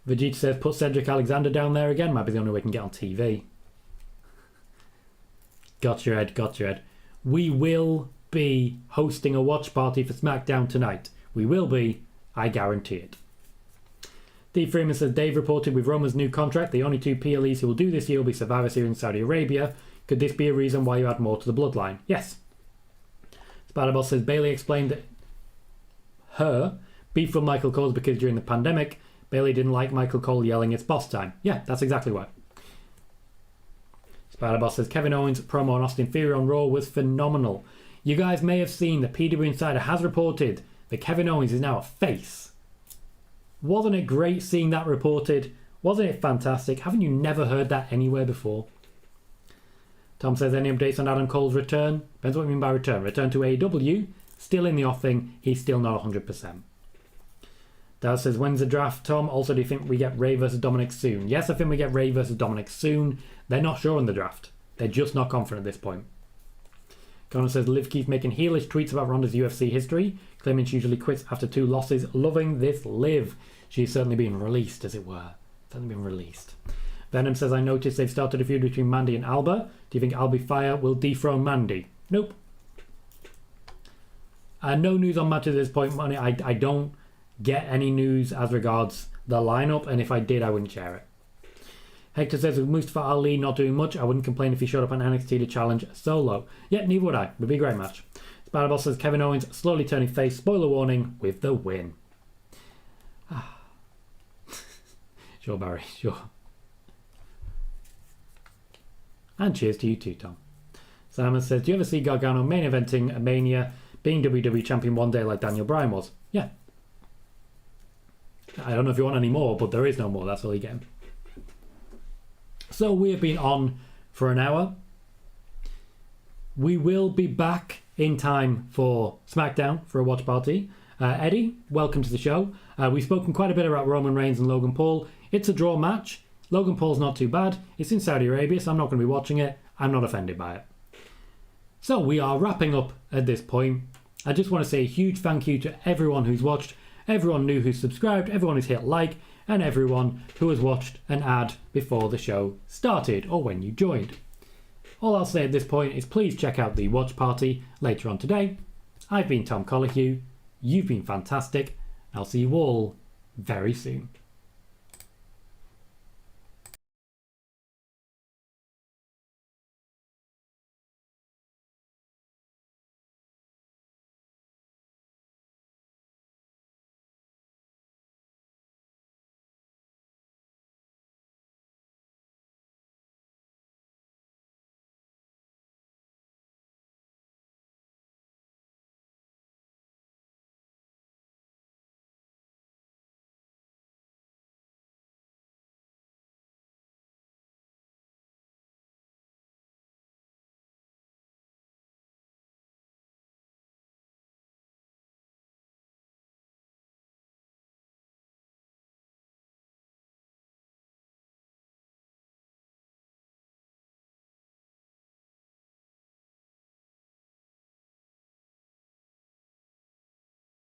A: Vegeta says, put Cedric Alexander down there again, might be the only way we can get on TV. Gotcha, Ed. We will be hosting a watch party for SmackDown tonight. We will be, I guarantee it. Dave Freeman says, Dave reported with Roman's new contract, the only two PLEs who will do this year will be Survivor Series in Saudi Arabia. Could this be a reason why you add more to the Bloodline? Yes. Spiderboss says, Bayley explained that her beef from Michael Cole is because during the pandemic, Bayley didn't like Michael Cole yelling it's boss time. Yeah, that's exactly why. Spiderboss says, Kevin Owens' promo on Austin Theory on Raw was phenomenal. You guys may have seen that PWInsider has reported that Kevin Owens is now a face. Wasn't it great seeing that reported? Wasn't it fantastic? Haven't you never heard that anywhere before? Tom says, any updates on Adam Cole's return? Depends what you mean by return. Return to AEW, still in the offing, he's still not 100%. Dad says, when's the draft, Tom? Also, do you think we get Ray versus Dominic soon? Yes, I think we get Ray versus Dominic soon. They're not sure on the draft. They're just not confident at this point. Connor says, Liv keeps making heelish tweets about Ronda's UFC history, claiming she usually quits after 2 losses. Loving this Liv. She's certainly been released, as it were. Certainly been released. Venom says, I noticed they've started a feud between Mandy and Alba. Do you think Alba Fire will dethrone Mandy? Nope. No news on matches at this point, Money. I don't get any news as regards the lineup, and if I did, I wouldn't share it. Hector says, with Mustafa Ali not doing much, I wouldn't complain if he showed up on NXT to challenge Solo. Yeah, neither would I. Would be a great match. Spiderboss says, Kevin Owens slowly turning face, spoiler warning, with the win. Sure, Barry, sure. And cheers to you too, Tom. Simon says, do you ever see Gargano main eventing a Mania, being WWE champion one day like Daniel Bryan was? Yeah. I don't know if you want any more, but there is no more. That's all you get. So we have been on for an hour. We will be back in time for SmackDown for a watch party. Eddie, welcome to the show. We've spoken quite a bit about Roman Reigns and Logan Paul. It's a draw match. Logan Paul's not too bad. It's in Saudi Arabia, so I'm not going to be watching it. I'm not offended by it. So we are wrapping up at this point. I just want to say a huge thank you to everyone who's watched, everyone new who's subscribed, everyone who's hit like, and everyone who has watched an ad before the show started or when you joined. All I'll say at this point is please check out the watch party later on today. I've been Tom Colohue. You've been fantastic. I'll see you all very soon.